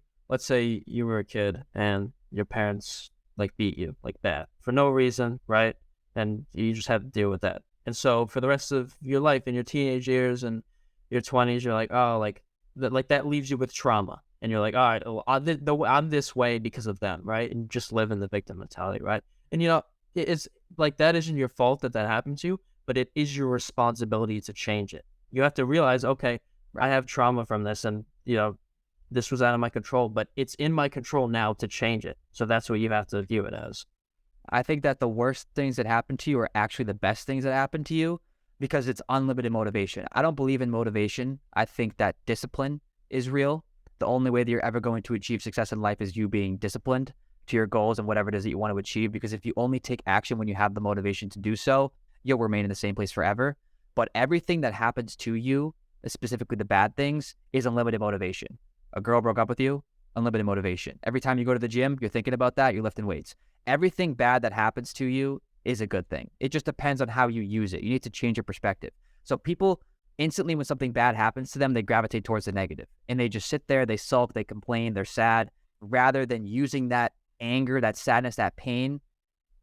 you were a kid and your parents like beat you like bad for no reason, right? And you just had to deal with that. And so for the rest of your life, in your teenage years and your 20s, you're like, oh, like that leaves you with trauma. And you're like, all right, well, I'm this way because of them, right? And you just live in the victim mentality, right? And it's like, that isn't your fault that that happened to you, but it is your responsibility to change it. You have to realize, okay, I have trauma from this, and this was out of my control, but it's in my control now to change it. So that's what you have to view it as. I think that the worst things that happen to you are actually the best things that happen to you, because it's unlimited motivation. I don't believe in motivation. I think that discipline is real. The only way that you're ever going to achieve success in life is you being disciplined to your goals and whatever it is that you want to achieve. Because if you only take action when you have the motivation to do so, you'll remain in the same place forever. But everything that happens to you, specifically the bad things, is unlimited motivation. A girl broke up with you, unlimited motivation. Every time you go to the gym, you're thinking about that, you're lifting weights. Everything bad that happens to you is a good thing. It just depends on how you use it. You need to change your perspective. So people instantly, when something bad happens to them, they gravitate towards the negative, and they just sit there, they sulk, they complain, they're sad, rather than using that anger, that sadness, that pain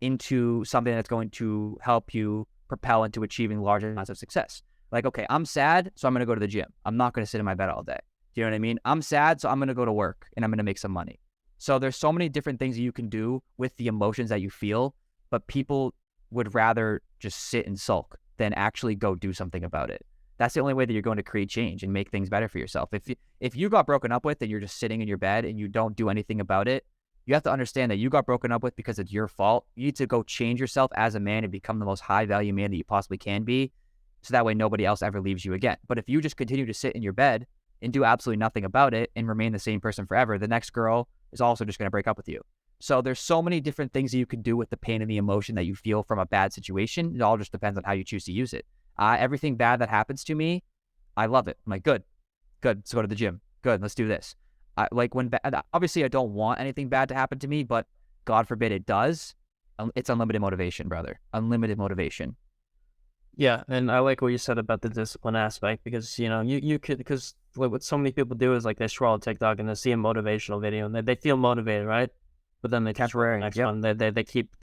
into something that's going to help you propel into achieving larger amounts of success. Like, okay, I'm sad, so I'm going to go to the gym. I'm not going to sit in my bed all day. Do you know what I mean? I'm sad, so I'm going to go to work and I'm going to make some money. So there's so many different things that you can do with the emotions that you feel, but people would rather just sit and sulk than actually go do something about it. That's the only way that you're going to create change and make things better for yourself. If you got broken up with and you're just sitting in your bed and you don't do anything about it, you have to understand that you got broken up with because it's your fault. You need to go change yourself as a man and become the most high value man that you possibly can be, so that way nobody else ever leaves you again. But if you just continue to sit in your bed and do absolutely nothing about it and remain the same person forever, the next girl is also just going to break up with you. So there's so many different things that you can do with the pain and the emotion that you feel from a bad situation. It all just depends on how you choose to use it. Everything bad that happens to me, I love it. I'm like, good, let's go to the gym. Good, let's do this. Like when obviously I don't want anything bad to happen to me, but God forbid it does. It's unlimited motivation, brother. Unlimited motivation. Yeah, and I like what you said about the discipline aspect, because you could, because what so many people do is like they scroll TikTok and they see a motivational video and they feel motivated, right? But then they just scroll the Temporary. next Yep. one. They keep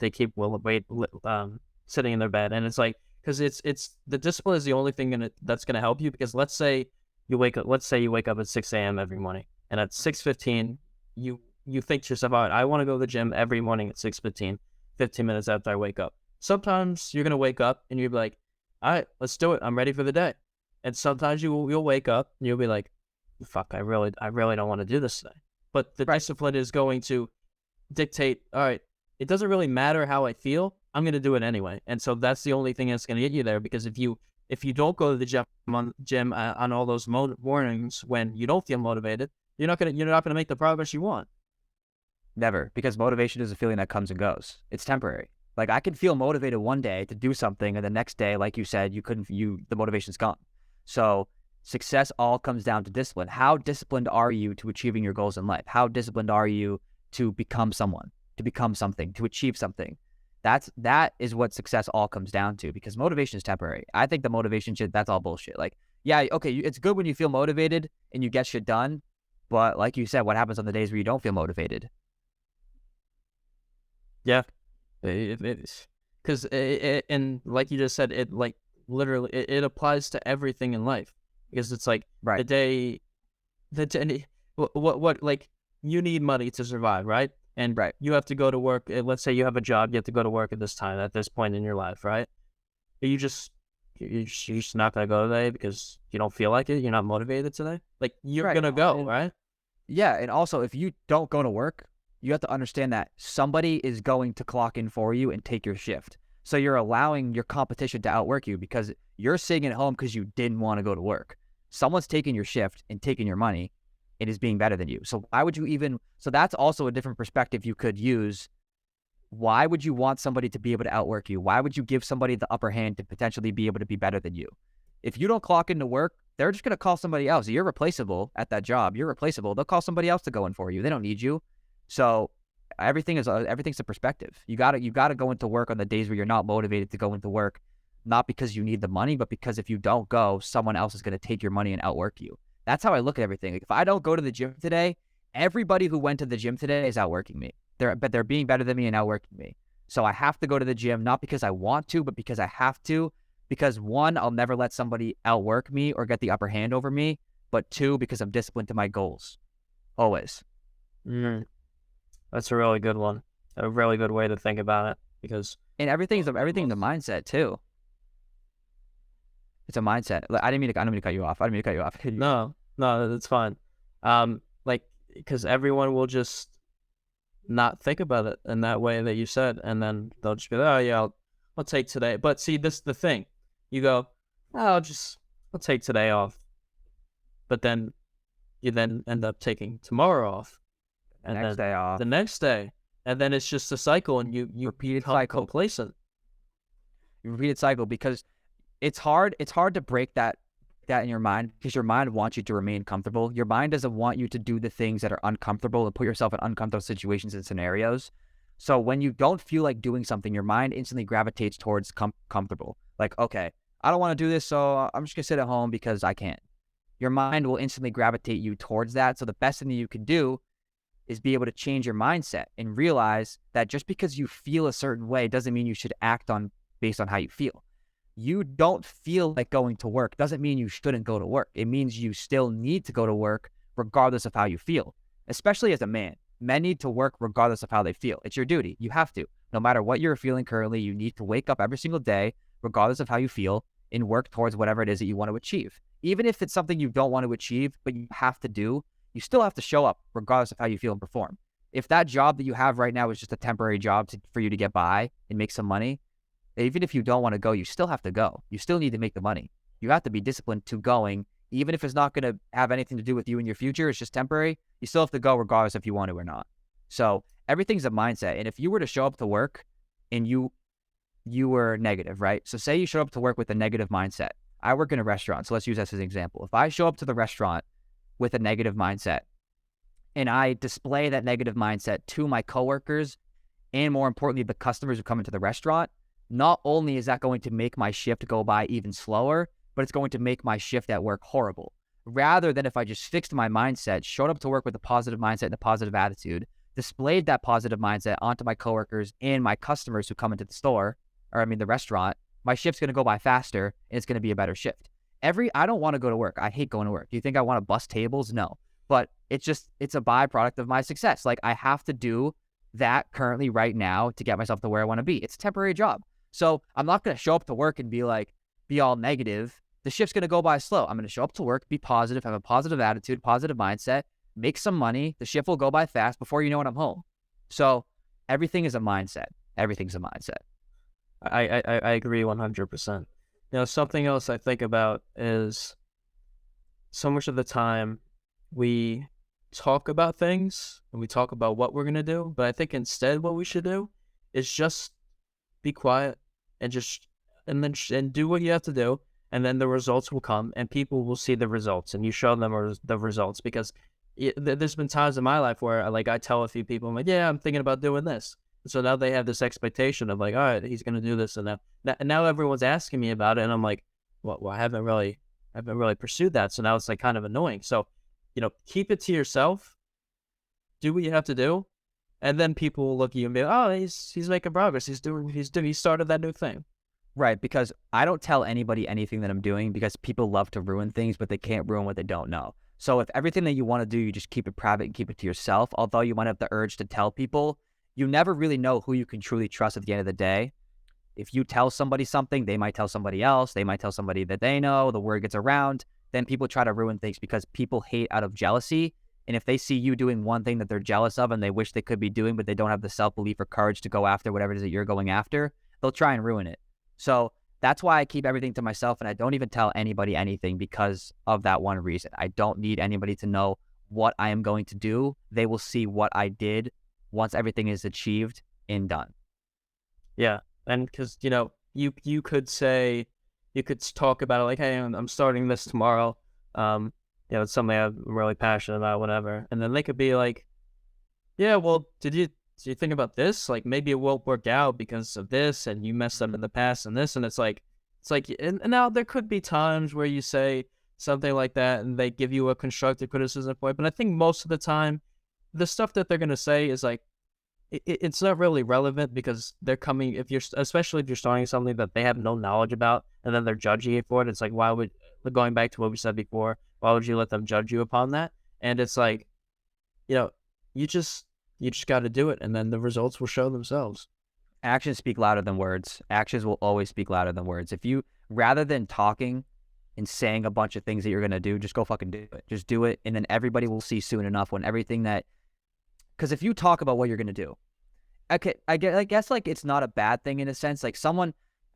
sitting in their bed, and it's like, because it's the discipline is the only thing that's gonna help you. Because let's say you wake up at 6 a.m. every morning, and at 6:15 you think to yourself, all right, I want to go to the gym every morning at 6:15, 15 minutes after I wake up. Sometimes you're gonna wake up and you'll be like, all right, let's do it. I'm ready for the day. And sometimes you'll wake up and you'll be like, fuck, I really don't want to do this today. But the Right. discipline is going to dictate, all right, it doesn't really matter how I feel. I'm going to do it anyway. And so that's the only thing that's going to get you there. Because if you don't go to the gym on all those mornings when you don't feel motivated, you're not gonna make the progress you want. Never, because motivation is a feeling that comes and goes. It's temporary. Like I can feel motivated one day to do something, and the next day, like you said, the motivation's gone. So success all comes down to discipline. How disciplined are you to achieving your goals in life? How disciplined are you to become someone, to become something, to achieve something? That is what success all comes down to, because motivation is temporary. I think the motivation shit, that's all bullshit. Like, yeah, okay, it's good when you feel motivated and you get shit done, but like you said, what happens on the days where you don't feel motivated? Yeah. Because and like you just said, it like literally it applies to everything in life because it's like Right. the day the day what like you need money to survive, right? And Right. you have to go to work. Let's say you have a job, you have to go to work at this time at this point in your life, right? But you're just not gonna go today because you don't feel like it. You're not motivated today. Like you're Right. gonna go, And right? yeah, and also if you don't go to work, you have to understand that somebody is going to clock in for you and take your shift. So you're allowing your competition to outwork you because you're sitting at home because you didn't want to go to work. Someone's taking your shift and taking your money and is being better than you. So why would you even so that's also a different perspective you could use. Why would you want somebody to be able to outwork you? Why would you give somebody the upper hand to potentially be able to be better than you? If you don't clock into work, they're just going to call somebody else. You're replaceable at that job. You're replaceable. They'll call somebody else to go in for you. They don't need you. So everything's a perspective. You gotta go into work on the days where you're not motivated to go into work, not because you need the money, but because if you don't go, someone else is going to take your money and outwork you. That's how I look at everything. Like if I don't go to the gym today, everybody who went to the gym today is outworking me. They're being better than me and outworking me. So I have to go to the gym, not because I want to, but because I have to. Because one, I'll never let somebody outwork me or get the upper hand over me. But two, because I'm disciplined to my goals. Always. Mm, that's a really good one. A really good way to think about it because And everything's the mindset too. It's a mindset. Like, I didn't mean to cut you off. I didn't mean to cut you off. no, no, that's fine. Like because everyone will just not think about it in that way that you said, and then they'll just be like, "Oh yeah, I'll take today." But see, this is the thing. You go, "Oh, I'll take today off," but then you then end up taking tomorrow off, and Next then day the off. next day, and then it's just a cycle, and you Repeated become cycle. complacent. Repeated cycle because it's hard to break that in your mind because your mind wants you to remain comfortable. Your mind doesn't want you to do the things that are uncomfortable and put yourself in uncomfortable situations and scenarios. So when you don't feel like doing something, your mind instantly gravitates towards comfortable. Like, okay, I don't want to do this, so I'm just gonna sit at home because I can't. Your mind will instantly gravitate you towards that. So the best thing that you can do is be able to change your mindset and realize that just because you feel a certain way doesn't mean you should act on based on how you feel. You don't feel like going to work doesn't mean you shouldn't go to work. It means you still need to go to work regardless of how you feel, especially as a man. Men need to work regardless of how they feel. It's your duty. You have to. No matter what you're feeling currently, you need to wake up every single day, regardless of how you feel, and work towards whatever it is that you want to achieve. Even if it's something you don't want to achieve, but you have to do, you still have to show up regardless of how you feel and perform. If that job that you have right now is just a temporary job for you to get by and make some money, even if you don't want to go, you still have to go. You still need to make the money. You have to be disciplined to going, even if it's not going to have anything to do with you in your future. It's just temporary. You still have to go regardless if you want to or not. So everything's a mindset. And if you were to show up to work and you were negative, right? So say you show up to work with a negative mindset. I work in a restaurant, so let's use this as an example. If I show up to the restaurant with a negative mindset and I display that negative mindset to my coworkers and more importantly, the customers who come into the restaurant, not only is that going to make my shift go by even slower, but it's going to make my shift at work horrible. Rather than if I just fixed my mindset, showed up to work with a positive mindset and a positive attitude, displayed that positive mindset onto my coworkers and my customers who come into the store, or I mean the restaurant, my shift's going to go by faster and it's going to be a better shift. I don't want to go to work. I hate going to work. Do you think I want to bust tables? No. But it's a byproduct of my success. Like I have to do that currently right now to get myself to where I want to be. It's a temporary job. So I'm not going to show up to work and be all negative. The shift's going to go by slow. I'm going to show up to work, be positive, have a positive attitude, positive mindset, make some money. The shift will go by fast. Before you know it, I'm home. So everything is a mindset. Everything's a mindset. I agree 100%. Something else I think about is so much of the time we talk about things and we talk about what we're gonna do, but I think instead what we should do is just be quiet and just and do what you have to do, and then the results will come, and people will see the results, and you show them the results because there's been times in my life where like I tell a few people, I'm like, yeah, I'm thinking about doing this. So now they have this expectation of like, all right, he's gonna do this, and now everyone's asking me about it, and I'm like, well, I haven't really pursued that, so now it's like kind of annoying. So, keep it to yourself, do what you have to do, and then people will look at you and be like, oh, he's making progress. He started that new thing. Right, because I don't tell anybody anything that I'm doing because people love to ruin things, but they can't ruin what they don't know. So if everything that you want to do, you just keep it private and keep it to yourself, although you might have the urge to tell people, you never really know who you can truly trust at the end of the day. If you tell somebody something, they might tell somebody else, they might tell somebody that they know, the word gets around, then people try to ruin things because people hate out of jealousy. And if they see you doing one thing that they're jealous of and they wish they could be doing, but they don't have the self-belief or courage to go after whatever it is that you're going after, they'll try and ruin it. So that's why I keep everything to myself and I don't even tell anybody anything because of that one reason. I don't need anybody to know what I am going to do. They will see what I did once everything is achieved and done. Yeah, and because you could say, you could talk about it like, hey, I'm starting this tomorrow. It's something I'm really passionate about, whatever. And then they could be like, yeah, well, did you think about this? Like maybe it won't work out because of this, and you messed up in the past and this, and and now there could be times where you say something like that, and they give you a constructive criticism point. But I think most of the time, the stuff that they're gonna say is like, it's not really relevant because they're coming, especially if you're starting something that they have no knowledge about, and then they're judging you for it. It's like, why would, going back to what we said before, why would you let them judge you upon that? And it's like, you know, you just got to do it, and then the results will show themselves. Actions speak louder than words. Actions will always speak louder than words. If you, rather than talking and saying a bunch of things that you're going to do, just go fucking do it. Just do it. And then everybody will see soon enough when everything that, because if you talk about what you're going to do, okay, I guess like it's not a bad thing in a sense. Like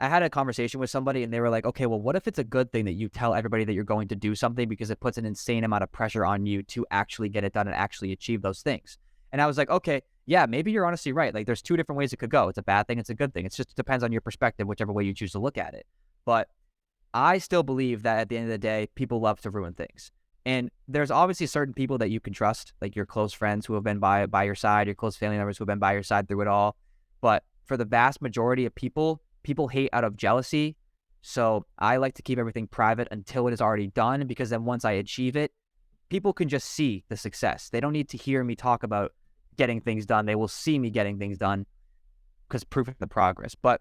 I had a conversation with somebody and they were like, okay, well, what if it's a good thing that you tell everybody that you're going to do something because it puts an insane amount of pressure on you to actually get it done and actually achieve those things? And I was like, okay, yeah, maybe you're honestly right. Like there's two different ways it could go. It's a bad thing. It's a good thing. It just depends on your perspective, whichever way you choose to look at it. But I still believe that at the end of the day, people love to ruin things. And there's obviously certain people that you can trust, like your close friends who have been by your side, your close family members who have been by your side through it all. But for the vast majority of people, people hate out of jealousy. So I like to keep everything private until it is already done, because then once I achieve it, people can just see the success. They don't need to hear me talk about getting things done. They will see me getting things done because proof is the progress. But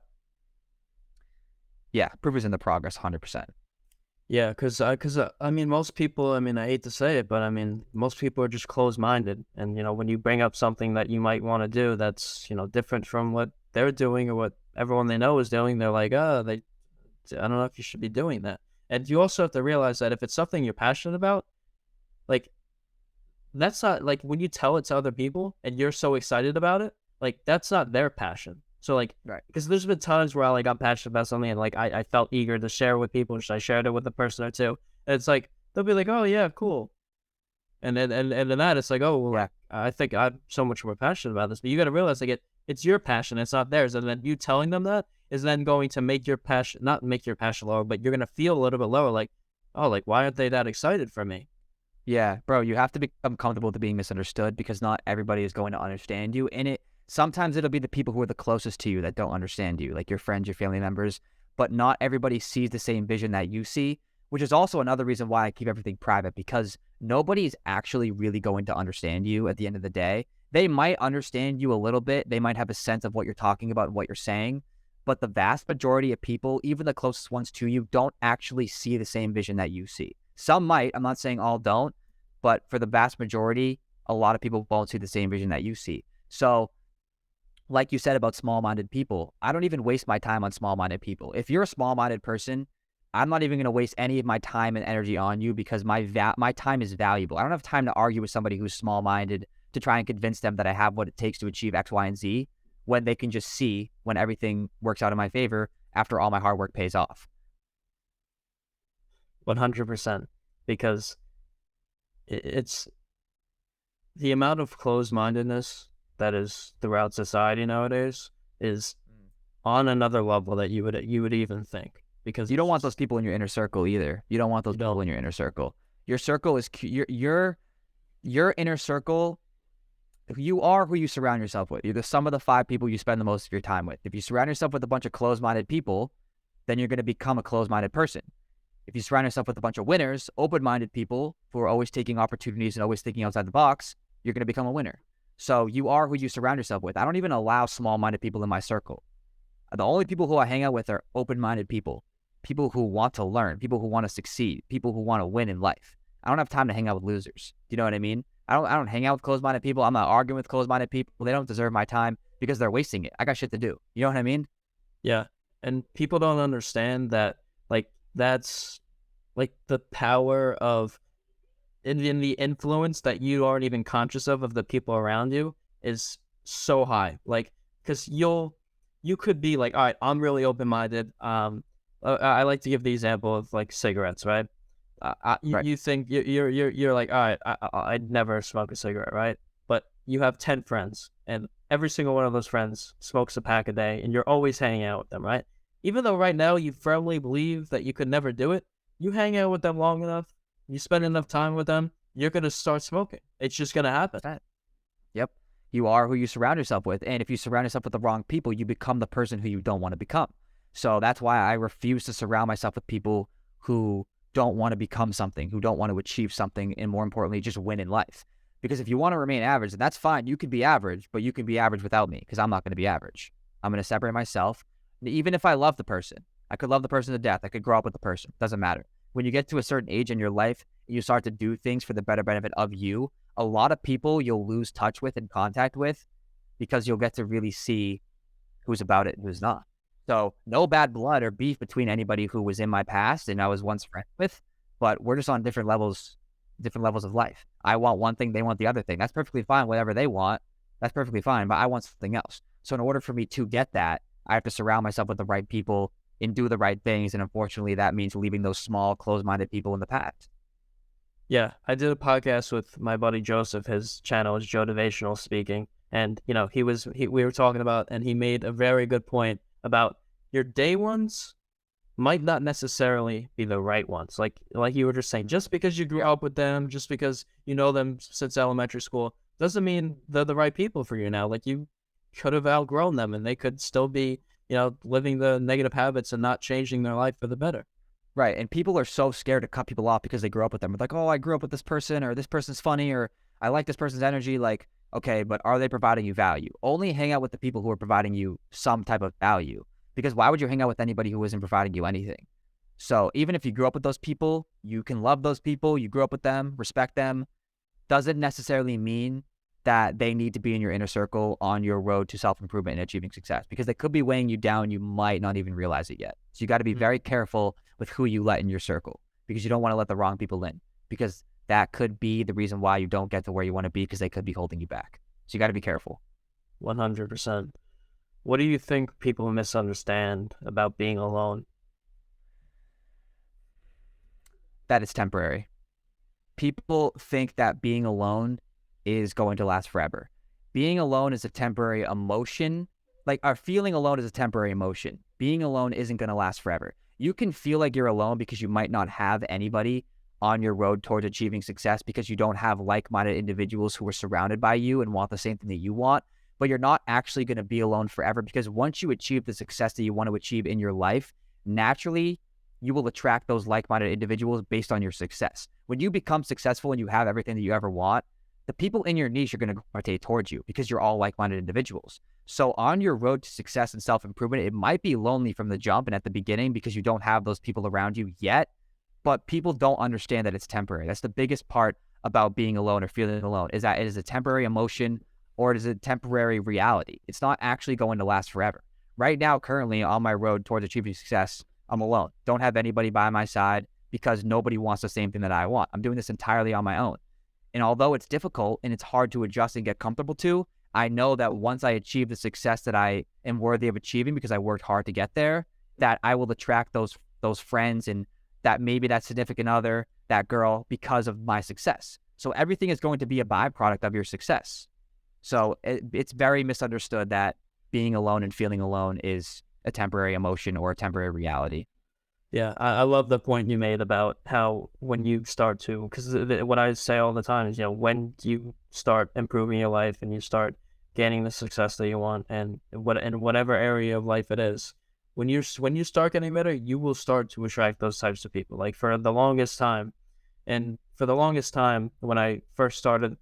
yeah, proof is in the progress 100%. Yeah, because I mean, most people, I mean, I hate to say it, but I mean, most people are just closed-minded. And, when you bring up something that you might want to do that's, different from what they're doing or what everyone they know is doing, they're like, oh, I don't know if you should be doing that. And you also have to realize that if it's something you're passionate about, like, that's not, like, when you tell it to other people and you're so excited about it, like, that's not their passion. So, like, Right. because there's been times where I got passionate about something and, like, I felt eager to share with people, and I shared it with a person or two. And it's like, they'll be like, oh, yeah, cool. And then that, it's like, oh, well, Yeah. like, I think I'm so much more passionate about this. But you got to realize, like, it's your passion, it's not theirs. And then you telling them that is then going to make your passion, not make your passion lower, but you're going to feel a little bit lower, like, oh, like, why aren't they that excited for me? Yeah, bro, you have to become comfortable with being misunderstood because not everybody is going to understand you. And sometimes it'll be the people who are the closest to you that don't understand you, like your friends, your family members, but not everybody sees the same vision that you see, which is also another reason why I keep everything private, because nobody's actually really going to understand you at the end of the day. They might understand you a little bit. They might have a sense of what you're talking about and what you're saying, but the vast majority of people, even the closest ones to you, don't actually see the same vision that you see. Some might, I'm not saying all don't, but for the vast majority, a lot of people won't see the same vision that you see. So, like you said about small-minded people, I don't even waste my time on small-minded people. If you're a small-minded person, I'm not even going to waste any of my time and energy on you because my time is valuable. I don't have time to argue with somebody who's small-minded to try and convince them that I have what it takes to achieve X, Y, and Z when they can just see when everything works out in my favor after all my hard work pays off. 100%. Because it's the amount of closed-mindedness that is throughout society nowadays is on another level that you would even think, because You don't want those people in your inner circle either. You don't want those you people don't. in your inner circle. Your circle is your inner circle. You are who you surround yourself with. You're the sum of the 5 people you spend the most of your time with. If you surround yourself with a bunch of closed-minded people, then you're going to become a closed-minded person. If you surround yourself with a bunch of winners, open-minded people who are always taking opportunities and always thinking outside the box, you're going to become a winner. So you are who you surround yourself with. I don't even allow small-minded people in my circle. The only people who I hang out with are open-minded people, people who want to learn, people who want to succeed, people who want to win in life. I don't have time to hang out with losers. Do you know what I mean? I don't hang out with closed-minded people. I'm not arguing with closed-minded people. They don't deserve my time because they're wasting it. I got shit to do. You know what I mean? Yeah. And people don't understand that, like, that's like the power of in the influence that you aren't even conscious of the people around you is so high. Like, because you could be like, all right, I'm really open minded. I like to give the example of like cigarettes, right? Right. You think you're like, all right, I'd never smoke a cigarette, right? But you have 10 friends, and every single one of those friends smokes a pack a day, and you're always hanging out with them, right? Even though right now you firmly believe that you could never do it, you hang out with them long enough, you spend enough time with them, you're gonna start smoking. It's just gonna happen. Yep. You are who you surround yourself with. And if you surround yourself with the wrong people, you become the person who you don't want to become. So that's why I refuse to surround myself with people who don't want to become something, who don't want to achieve something, and more importantly, just win in life. Because if you want to remain average, then that's fine. You can be average, but you can be average without me because I'm not going to be average. I'm going to separate myself. Even if I love the person, I could love the person to death. I could grow up with the person. Doesn't matter. When you get to a certain age in your life, you start to do things for the better benefit of you. A lot of people you'll lose touch with and contact with because you'll get to really see who's about it and who's not. So no bad blood or beef between anybody who was in my past and I was once friends with, but we're just on different levels of life. I want one thing, they want the other thing. That's perfectly fine. Whatever they want, that's perfectly fine, but I want something else. So in order for me to get that, I have to surround myself with the right people and do the right things. And unfortunately, that means leaving those small, closed-minded people in the past. Yeah, I did a podcast with my buddy Joseph. His channel is Jotivational Speaking, and we were talking about, and he made a very good point about your day ones might not necessarily be the right ones. Like you were just saying, just because you grew up with them, just because you know them since elementary school, doesn't mean they're the right people for you now. Like you could have outgrown them, and they could still be, living the negative habits and not changing their life for the better. Right. And people are so scared to cut people off because they grew up with them. It's like, oh, I grew up with this person, or this person's funny, or I like this person's energy. Like, okay, but are they providing you value? Only hang out with the people who are providing you some type of value. Because why would you hang out with anybody who isn't providing you anything? So even if you grew up with those people, you can love those people, you grew up with them, respect them, doesn't necessarily mean that they need to be in your inner circle on your road to self-improvement and achieving success, because they could be weighing you down. You might not even realize it yet. So you got to be very careful with who you let in your circle, because you don't want to let the wrong people in, because that could be the reason why you don't get to where you want to be, because they could be holding you back. So you got to be careful. 100%. What do you think people misunderstand about being alone? That it's temporary. People think that being alone is going to last forever. Being alone is a temporary emotion. Like, our feeling alone is a temporary emotion. Being alone isn't going to last forever. You can feel like you're alone because you might not have anybody on your road towards achieving success, because you don't have like-minded individuals who are surrounded by you and want the same thing that you want. But you're not actually going to be alone forever, because once you achieve the success that you want to achieve in your life, naturally, you will attract those like-minded individuals based on your success. When you become successful and you have everything that you ever want, the people in your niche are going to gravitate towards you because you're all like-minded individuals. So on your road to success and self-improvement, it might be lonely from the jump and at the beginning because you don't have those people around you yet, but people don't understand that it's temporary. That's the biggest part about being alone or feeling alone, is that it is a temporary emotion, or it is a temporary reality. It's not actually going to last forever. Right now, currently on my road towards achieving success, I'm alone. Don't have anybody by my side because nobody wants the same thing that I want. I'm doing this entirely on my own. And although it's difficult and it's hard to adjust and get comfortable to, I know that once I achieve the success that I am worthy of achieving because I worked hard to get there, that I will attract those friends, and that maybe that significant other, that girl, because of my success. So everything is going to be a byproduct of your success. So it's very misunderstood that being alone and feeling alone is a temporary emotion or a temporary reality. Yeah, I love the point you made about how when you start to, because what I say all the time is, when you start improving your life and you start gaining the success that you want, and in whatever area of life it is, when you start getting better, you will start to attract those types of people. Like for the longest time when I first started,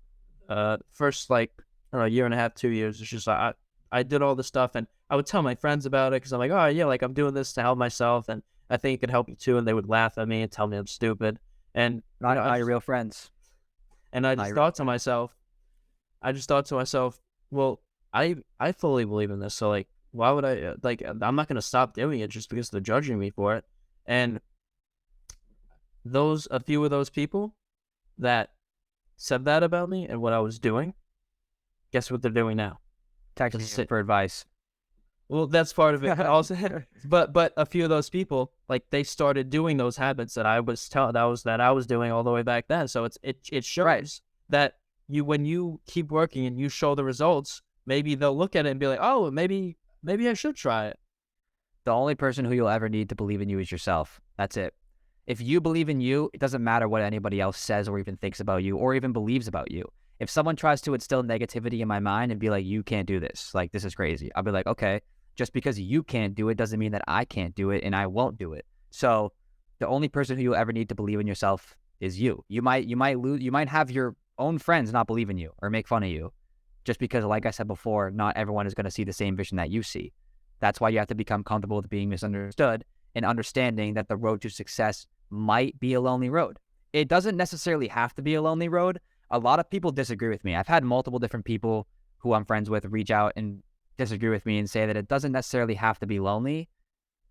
first like I don't know, a year and a half, 2 years. It's just like I did all this stuff, and I would tell my friends about it because I'm like, oh yeah, like I'm doing this to help myself, and I think it could help you too. And they would laugh at me and tell me I'm stupid. And Not I not your just real friends. Not your real friends. I just thought to myself, well, I fully believe in this, so like, why would I like? I'm not gonna stop doing it just because they're judging me for it. And a few of those people that said that about me and what I was doing, guess what they're doing now? Texting Just you sit. for advice. Well, that's part of it, but also, but a few of those people, like they started doing those habits that I was doing all the way back then. So it Right. shows that when you keep working and you show the results, maybe they'll look at it and be like, oh, maybe I should try it. The only person who you'll ever need to believe in you is yourself. That's it. If you believe in you, it doesn't matter what anybody else says or even thinks about you or even believes about you. If someone tries to instill negativity in my mind and be like, you can't do this, like, this is crazy, I'll be like, okay, just because you can't do it doesn't mean that I can't do it and I won't do it. So the only person who you'll ever need to believe in yourself is you. You might have your own friends not believe in you or make fun of you just because, like I said before, not everyone is going to see the same vision that you see. That's why you have to become comfortable with being misunderstood and understanding that the road to success might be a lonely road. It doesn't necessarily have to be a lonely road. A lot of people disagree with me. I've had multiple different people who I'm friends with reach out and disagree with me and say that it doesn't necessarily have to be lonely.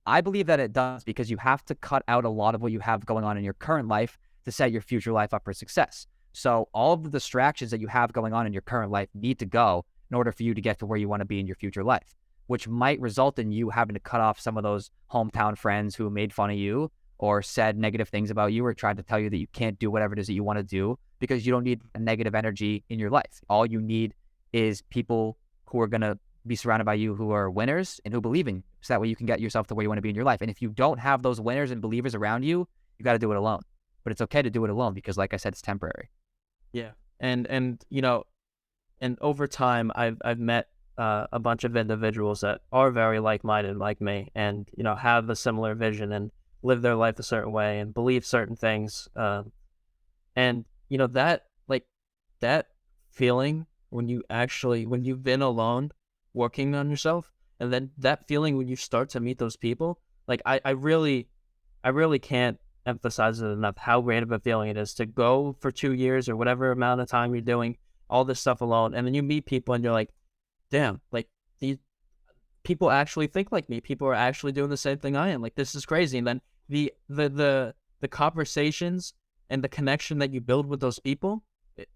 I believe that it does because you have to cut out a lot of what you have going on in your current life to set your future life up for success. So all of the distractions that you have going on in your current life need to go in order for you to get to where you want to be in your future life, which might result in you having to cut off some of those hometown friends who made fun of you or said negative things about you or tried to tell you that you can't do whatever it is that you want to do because you don't need a negative energy in your life. All you need is people who are going to be surrounded by you who are winners and who believe in you. So that way you can get yourself to where you want to be in your life. And if you don't have those winners and believers around you, you got to do it alone. But it's okay to do it alone because, like I said, it's temporary. Yeah, and and over time, I've met a bunch of individuals that are very like minded like me, and have a similar vision and live their life a certain way and believe certain things. And that that feeling when you've been alone working on yourself, and then that feeling when you start to meet those people, like I really can't emphasize it enough how great of a feeling it is to go for 2 years or whatever amount of time you're doing all this stuff alone, and then you meet people and you're like, damn, like these people actually think like me. People are actually doing the same thing I am. Like, this is crazy. And then the conversations and the connection that you build with those people,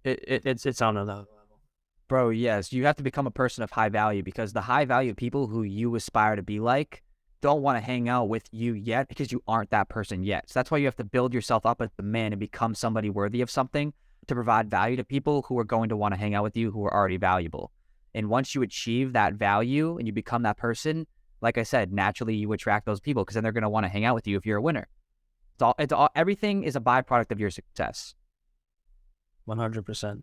it's on another level. Bro, yes, you have to become a person of high value because the high value people who you aspire to be like don't want to hang out with you yet because you aren't that person yet. So that's why you have to build yourself up as the man and become somebody worthy of something to provide value to people who are going to want to hang out with you who are already valuable. And once you achieve that value and you become that person, like I said, naturally you attract those people because then they're going to want to hang out with you if you're a winner. Everything is a byproduct of your success. 100%.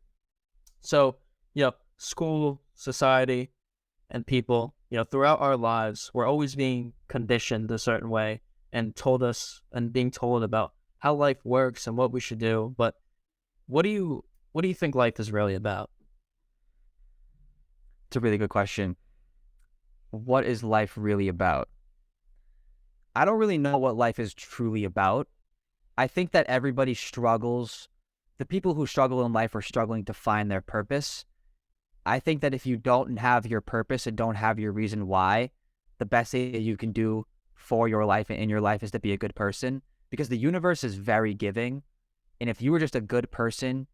So, school, society, and people, throughout our lives, we're always being conditioned a certain way and being told about how life works and what we should do. But what do you think life is really about? It's a really good question. What is life really about? I don't really know what life is truly about. I think that everybody struggles. The people who struggle in life are struggling to find their purpose. I think that if you don't have your purpose and don't have your reason why, the best thing that you can do for your life and in your life is to be a good person because the universe is very giving. And if you were just a good person,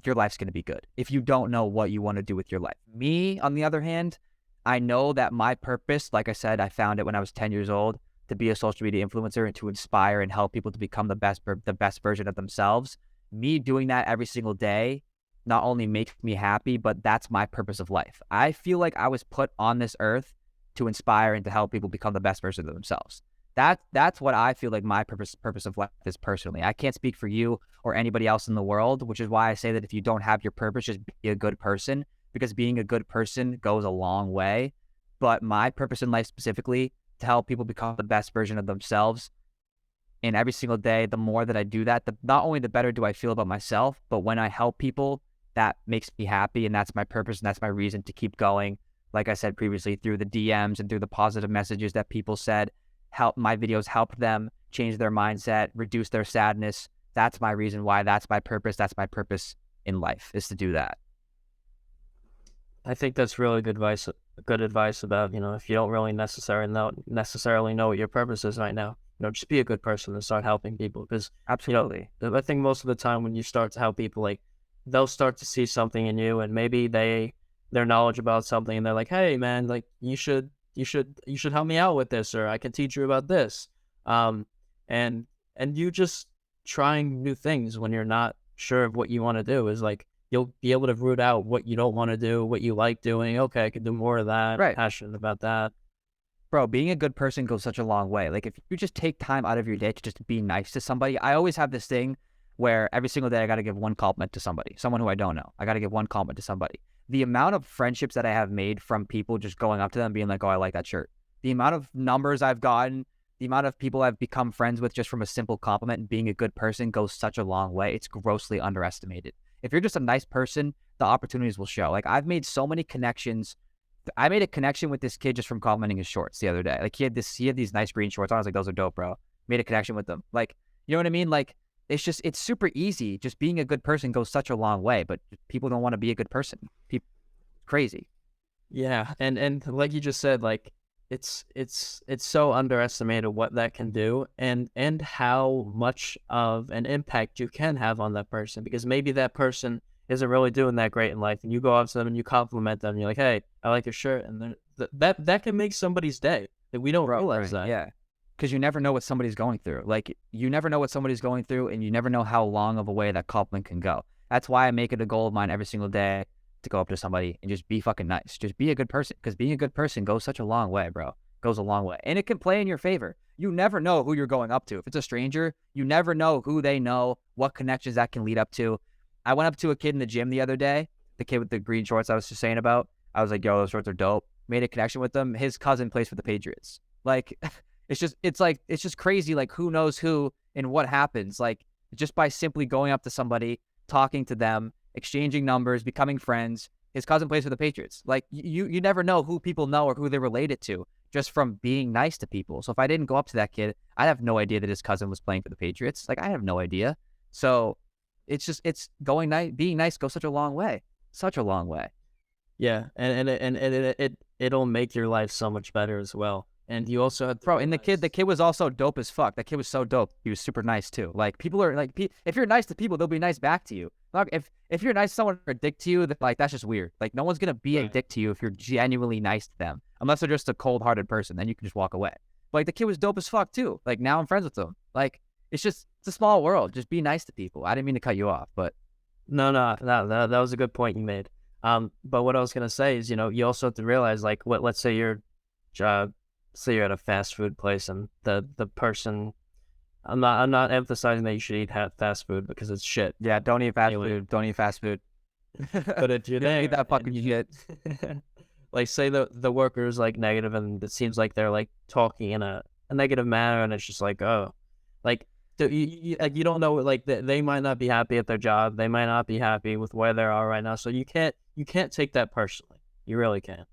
your life's going to be good. If you don't know what you want to do with your life. Me, on the other hand, I know that my purpose, like I said, I found it when I was 10 years old to be a social media influencer and to inspire and help people to become the best version of themselves. Me doing that every single day not only makes me happy, but that's my purpose of life. I feel like I was put on this earth to inspire and to help people become the best version of themselves. That's what I feel like my purpose of life is personally. I can't speak for you or anybody else in the world, which is why I say that if you don't have your purpose, just be a good person because being a good person goes a long way. But my purpose in life specifically to help people become the best version of themselves. And every single day, the more that I do that, not only the better do I feel about myself, but when I help people that makes me happy, and that's my purpose, and that's my reason to keep going. Like I said previously, through the DMs and through the positive messages that people said, help my videos helped them change their mindset, reduce their sadness. That's my reason why. That's my purpose. That's my purpose in life, is to do that. I think that's really good advice about, if you don't really necessarily know what your purpose is right now, just be a good person and start helping people. Because, Absolutely. I think most of the time when you start to help people, like, they'll start to see something in you, and maybe their knowledge about something, and they're like, hey man, like, you should help me out with this, or I can teach you about this. Um, and you just trying new things when you're not sure of what you want to do is like, you'll be able to root out what you don't want to do, what you like doing. Okay, I can do more of that. Right. Passionate about that. Bro, being a good person goes such a long way. Like, if you just take time out of your day to just be nice to somebody, I always have this thing where every single day I got to give one compliment to somebody, someone who I don't know. I got to give one compliment to somebody. The amount of friendships that I have made from people just going up to them being like, oh, I like that shirt. The amount of numbers I've gotten, the amount of people I've become friends with just from a simple compliment and being a good person goes such a long way. It's grossly underestimated. If you're just a nice person, the opportunities will show. Like, I've made so many connections. I made a connection with this kid just from complimenting his shorts the other day. Like, he had these nice green shorts on. I was like, those are dope, bro. Made a connection with them. Like, you know what I mean? Like, it's super easy. Just being a good person goes such a long way, but people don't want to be a good person. People, crazy. Yeah, and like you just said, like, it's so underestimated what that can do, and how much of an impact you can have on that person, because maybe that person isn't really doing that great in life, and you go up to them and you compliment them, and you're like, hey, I like your shirt, and then that can make somebody's day, that we don't Bro, realize right. that. Yeah. Because you never know what somebody's going through. Like, you never know what somebody's going through, and you never know how long of a way that compliment can go. That's why I make it a goal of mine every single day to go up to somebody and just be fucking nice. Just be a good person, because being a good person goes such a long way, bro. Goes a long way. And it can play in your favor. You never know who you're going up to. If it's a stranger, you never know who they know, what connections that can lead up to. I went up to a kid in the gym the other day, the kid with the green shorts I was just saying about. I was like, yo, those shorts are dope. Made a connection with them. His cousin plays for the Patriots. Like, it's just crazy. Like, who knows who and what happens? Like, just by simply going up to somebody, talking to them, exchanging numbers, becoming friends. His cousin plays for the Patriots. Like, you never know who people know or who they're related to just from being nice to people. So if I didn't go up to that kid, I'd have no idea that his cousin was playing for the Patriots. Like, I have no idea. So it's going nice, being nice goes such a long way, such a long way. Yeah, it'll make your life so much better as well. And you also have to Bro, and the realize. kid was also dope as fuck. That kid was so dope. He was super nice too. Like, people are like, if you're nice to people, they'll be nice back to you. Like, if you're nice to someone or a dick to you, then, like, that's just weird. Like, no one's gonna be a Right. dick to you if you're genuinely nice to them, unless they're just a cold-hearted person. Then you can just walk away. But, like, the kid was dope as fuck too. Like, now I'm friends with him. Like, it's a small world. Just be nice to people. I didn't mean to cut you off, but No, that was a good point you made. But what I was gonna say is, you also have to realize, like, let's say uh, say you're at a fast food place, and the person, I'm not emphasizing that you should eat fast food, because it's shit. yeah, don't eat fast Anyway, food. Don't eat fast food. but if you're You don't eat there that fucking and shit. like, say the worker is like negative, and it seems like they're like talking in a negative manner, and it's just like, oh, like, like, you don't know, like, they might not be happy at their job, they might not be happy with where they are right now, so you can't take that personally. You really can't.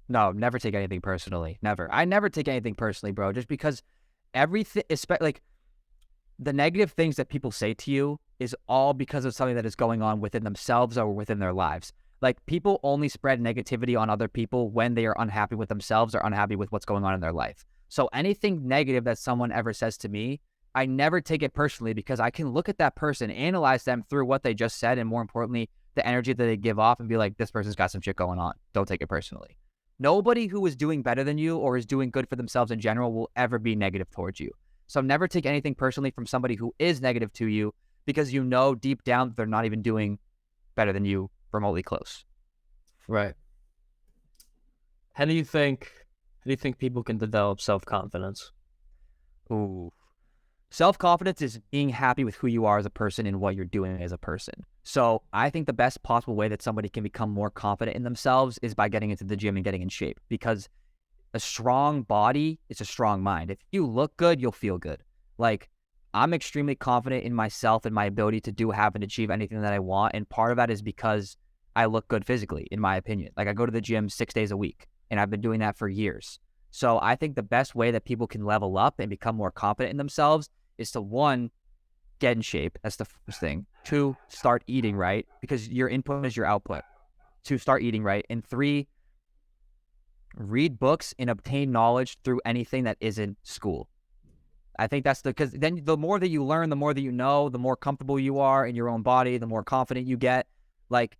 No, never take anything personally. Never. I never take anything personally, bro. Just because everything, like, the negative things that people say to you is all because of something that is going on within themselves or within their lives. Like, people only spread negativity on other people when they are unhappy with themselves or unhappy with what's going on in their life. So anything negative that someone ever says to me, I never take it personally, because I can look at that person, analyze them through what they just said, and more importantly, the energy that they give off, and be like, this person's got some shit going on. Don't take it personally. Nobody who is doing better than you or is doing good for themselves in general will ever be negative towards you. So never take anything personally from somebody who is negative to you, because you know deep down they're not even doing better than you remotely close. Right. How do you think people can develop self-confidence? Ooh. Self-confidence is being happy with who you are as a person and what you're doing as a person. So I think the best possible way that somebody can become more confident in themselves is by getting into the gym and getting in shape, because a strong body is a strong mind. If you look good, you'll feel good. Like, I'm extremely confident in myself and my ability to do, have, and achieve anything that I want. And part of that is because I look good physically, in my opinion. Like I go to the gym 6 days a week, and I've been doing that for years. So I think the best way that people can level up and become more confident in themselves is to, one, get in shape. That's the first thing. Two, start eating right, because your input is your output. Two, start eating right. And three, read books and obtain knowledge through anything that isn't school. I think that's because then the more that you learn, the more that you know, the more comfortable you are in your own body, the more confident you get. Like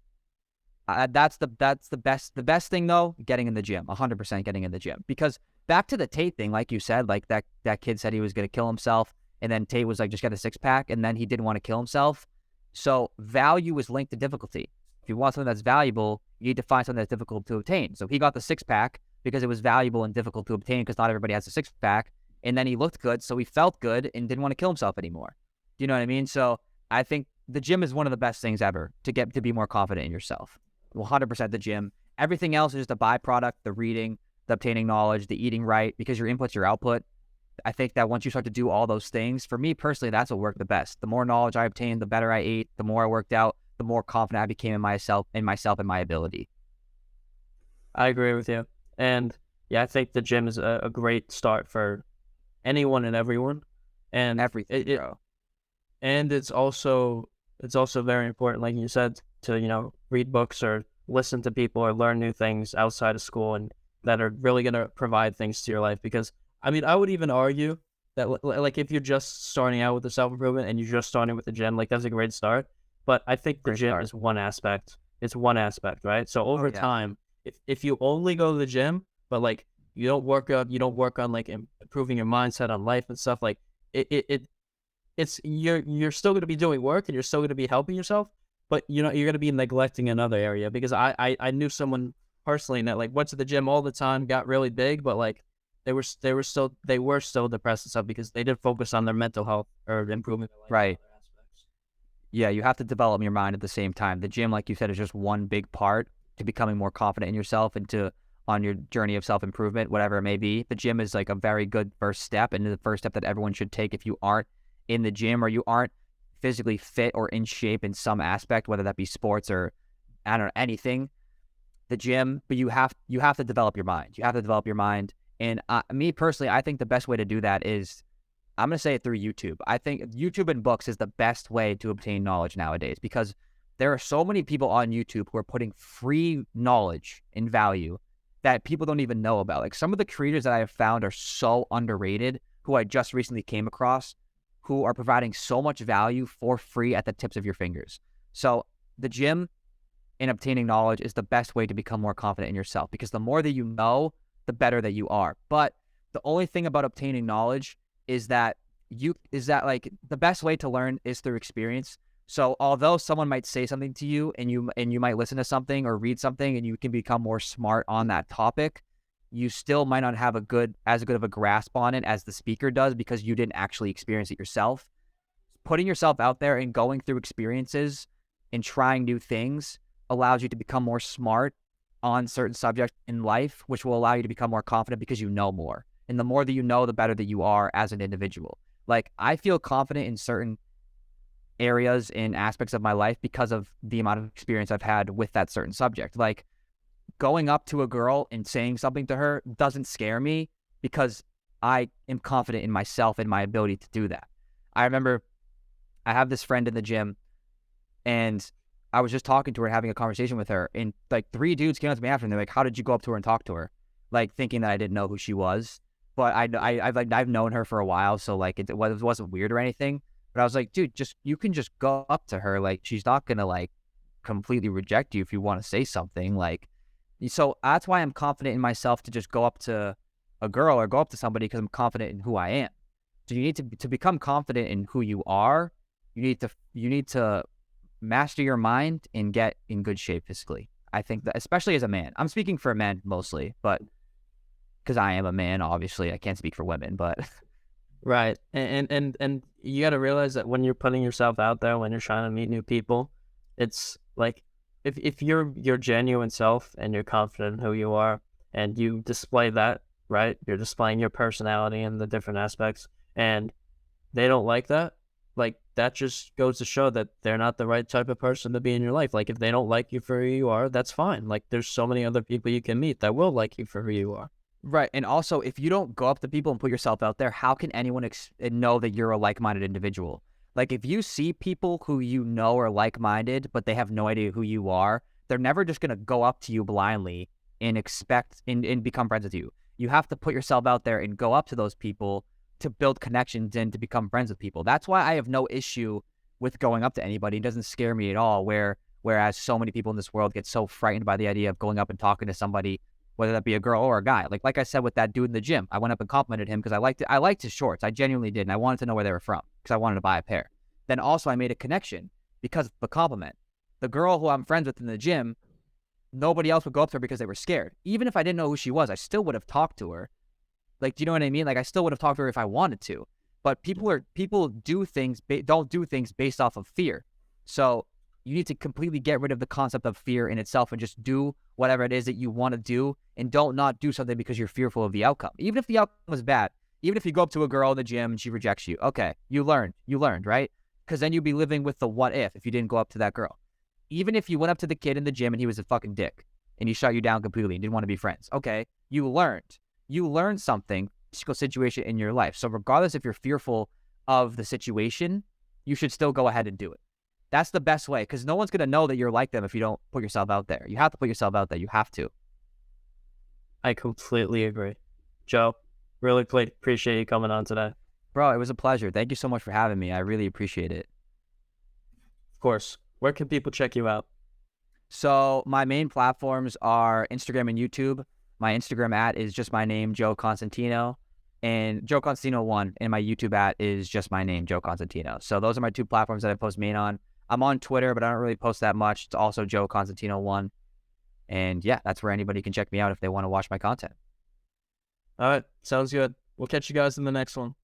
that's the best thing though. Getting in the gym, 100% getting in the gym. Because back to the Tate thing, like you said, like that kid said he was going to kill himself, and then Tate was like, just get a 6-pack, and then he didn't want to kill himself. So value is linked to difficulty. If you want something that's valuable, you need to find something that's difficult to obtain. So he got the 6-pack because it was valuable and difficult to obtain, because not everybody has a 6-pack. And then he looked good, so he felt good and didn't want to kill himself anymore. Do you know what I mean? So I think the gym is one of the best things ever to get to be more confident in yourself. 100% the gym. Everything else is just a byproduct, the reading, the obtaining knowledge, the eating right, because your input's your output. I think that once you start to do all those things, for me personally, that's what worked the best. The more knowledge I obtained, the better I ate, the more I worked out, the more confident I became in myself and my ability. I agree with you. And yeah, I think the gym is a great start for anyone and everyone. And Everything, bro. and it's also very important, like you said, to read books or listen to people or learn new things outside of school and that are really going to provide things to your life. Because I mean, I would even argue that like if you're just starting out with the self-improvement and you're just starting with the gym, like that's a great start. But I think the Great gym start. is one aspect. It's one aspect, right? So Oh over yeah. time, if you only go to the gym but like you don't work on like improving your mindset on life and stuff, like it it's you're still going to be doing work and you're still going to be helping yourself, but you're going to be neglecting another area. Because I knew someone personally that like went to the gym all the time, got really big, but like they were still depressed and stuff because they didn't focus on their mental health or improving their life in Right. other aspects. Yeah, you have to develop your mind at the same time. The gym, like you said, is just one big part to becoming more confident in yourself and to on your journey of self-improvement, whatever it may be. The gym is like a very good first step, and the first step that everyone should take if you aren't in the gym or you aren't physically fit or in shape in some aspect, whether that be sports or I don't know, anything. The gym, but you have to develop your mind. You have to develop your mind. And me personally, I think the best way to do that is I'm going to say it through YouTube. I think YouTube and books is the best way to obtain knowledge nowadays, because there are so many people on YouTube who are putting free knowledge and value that people don't even know about. Like some of the creators that I have found are so underrated, who I just recently came across, who are providing so much value for free at the tips of your fingers. So the gym and obtaining knowledge is the best way to become more confident in yourself, because the more that you know, the better that you are. But the only thing about obtaining knowledge is that like the best way to learn is through experience. So although someone might say something to you and you might listen to something or read something and you can become more smart on that topic, you still might not have as good of a grasp on it as the speaker does, because you didn't actually experience it yourself. Putting yourself out there and going through experiences and trying new things allows you to become more smart on certain subjects in life, which will allow you to become more confident because you know more. And the more that you know, the better that you are as an individual. Like I feel confident in certain areas and aspects of my life because of the amount of experience I've had with that certain subject. Like going up to a girl and saying something to her doesn't scare me, because I am confident in myself and my ability to do that. I remember I have this friend in the gym, and I was just talking to her, having a conversation with her, and like 3 dudes came up to me after, and they're like, "How did you go up to her and talk to her?" Like thinking that I didn't know who she was, but I've known her for a while, so like it wasn't weird or anything. But I was like, dude, you can just go up to her, like she's not gonna like completely reject you if you want to say something, like. So that's why I'm confident in myself to just go up to a girl or go up to somebody, because I'm confident in who I am. So you need to become confident in who you are. You need to master your mind and get in good shape physically. I think that, especially as a man, I'm speaking for men mostly, but because I am a man, obviously I can't speak for women, but Right. And you got to realize that when you're putting yourself out there, when you're trying to meet new people, it's like if you're your genuine self and you're confident in who you are and you display that, right? You're displaying your personality and the different aspects, and they don't like that, like, that just goes to show that they're not the right type of person to be in your life. Like, if they don't like you for who you are, that's fine. Like, there's so many other people you can meet that will like you for who you are. Right. And also, if you don't go up to people and put yourself out there, how can anyone know that you're a like minded individual? Like, if you see people who you know are like minded, but they have no idea who you are, they're never just going to go up to you blindly and and become friends with you. You have to put yourself out there and go up to those people to build connections and to become friends with people. That's why I have no issue with going up to anybody. It doesn't scare me at all. Whereas so many people in this world get so frightened by the idea of going up and talking to somebody, whether that be a girl or a guy. Like I said with that dude in the gym, I went up and complimented him because I liked his shorts. I genuinely did, and I wanted to know where they were from because I wanted to buy a pair. Then also I made a connection because of the compliment. The girl who I'm friends with in the gym, nobody else would go up to her because they were scared. Even if I didn't know who she was, I still would have talked to her. Like, do you know what I mean? Like, I still would have talked to her if I wanted to. But people do things don't do things based off of fear. So you need to completely get rid of the concept of fear in itself and just do whatever it is that you want to do, and don't not do something because you're fearful of the outcome. Even if the outcome is bad, even if you go up to a girl in the gym and she rejects you, okay, you learned, right? Because then you'd be living with the what if you didn't go up to that girl. Even if you went up to the kid in the gym and he was a fucking dick and he shut you down completely and didn't want to be friends, okay, you learned. You learned something situation in your life. So regardless if you're fearful of the situation, you should still go ahead and do it. That's the best way, because no one's going to know that you're like them if you don't put yourself out there. You have to put yourself out there. You have to. I completely agree. Joe, really appreciate you coming on today. Bro, it was a pleasure. Thank you so much for having me. I really appreciate it. Of course. Where can people check you out? So my main platforms are Instagram and YouTube. My Instagram @ is just my name, Joe Constantino, and Joe Constantino 1, and my YouTube @ is just my name, Joe Constantino. So those are my two platforms that I post main on. I'm on Twitter, but I don't really post that much. It's also Joe Constantino 1. And yeah, that's where anybody can check me out if they want to watch my content. All right. Sounds good. We'll catch you guys in the next one.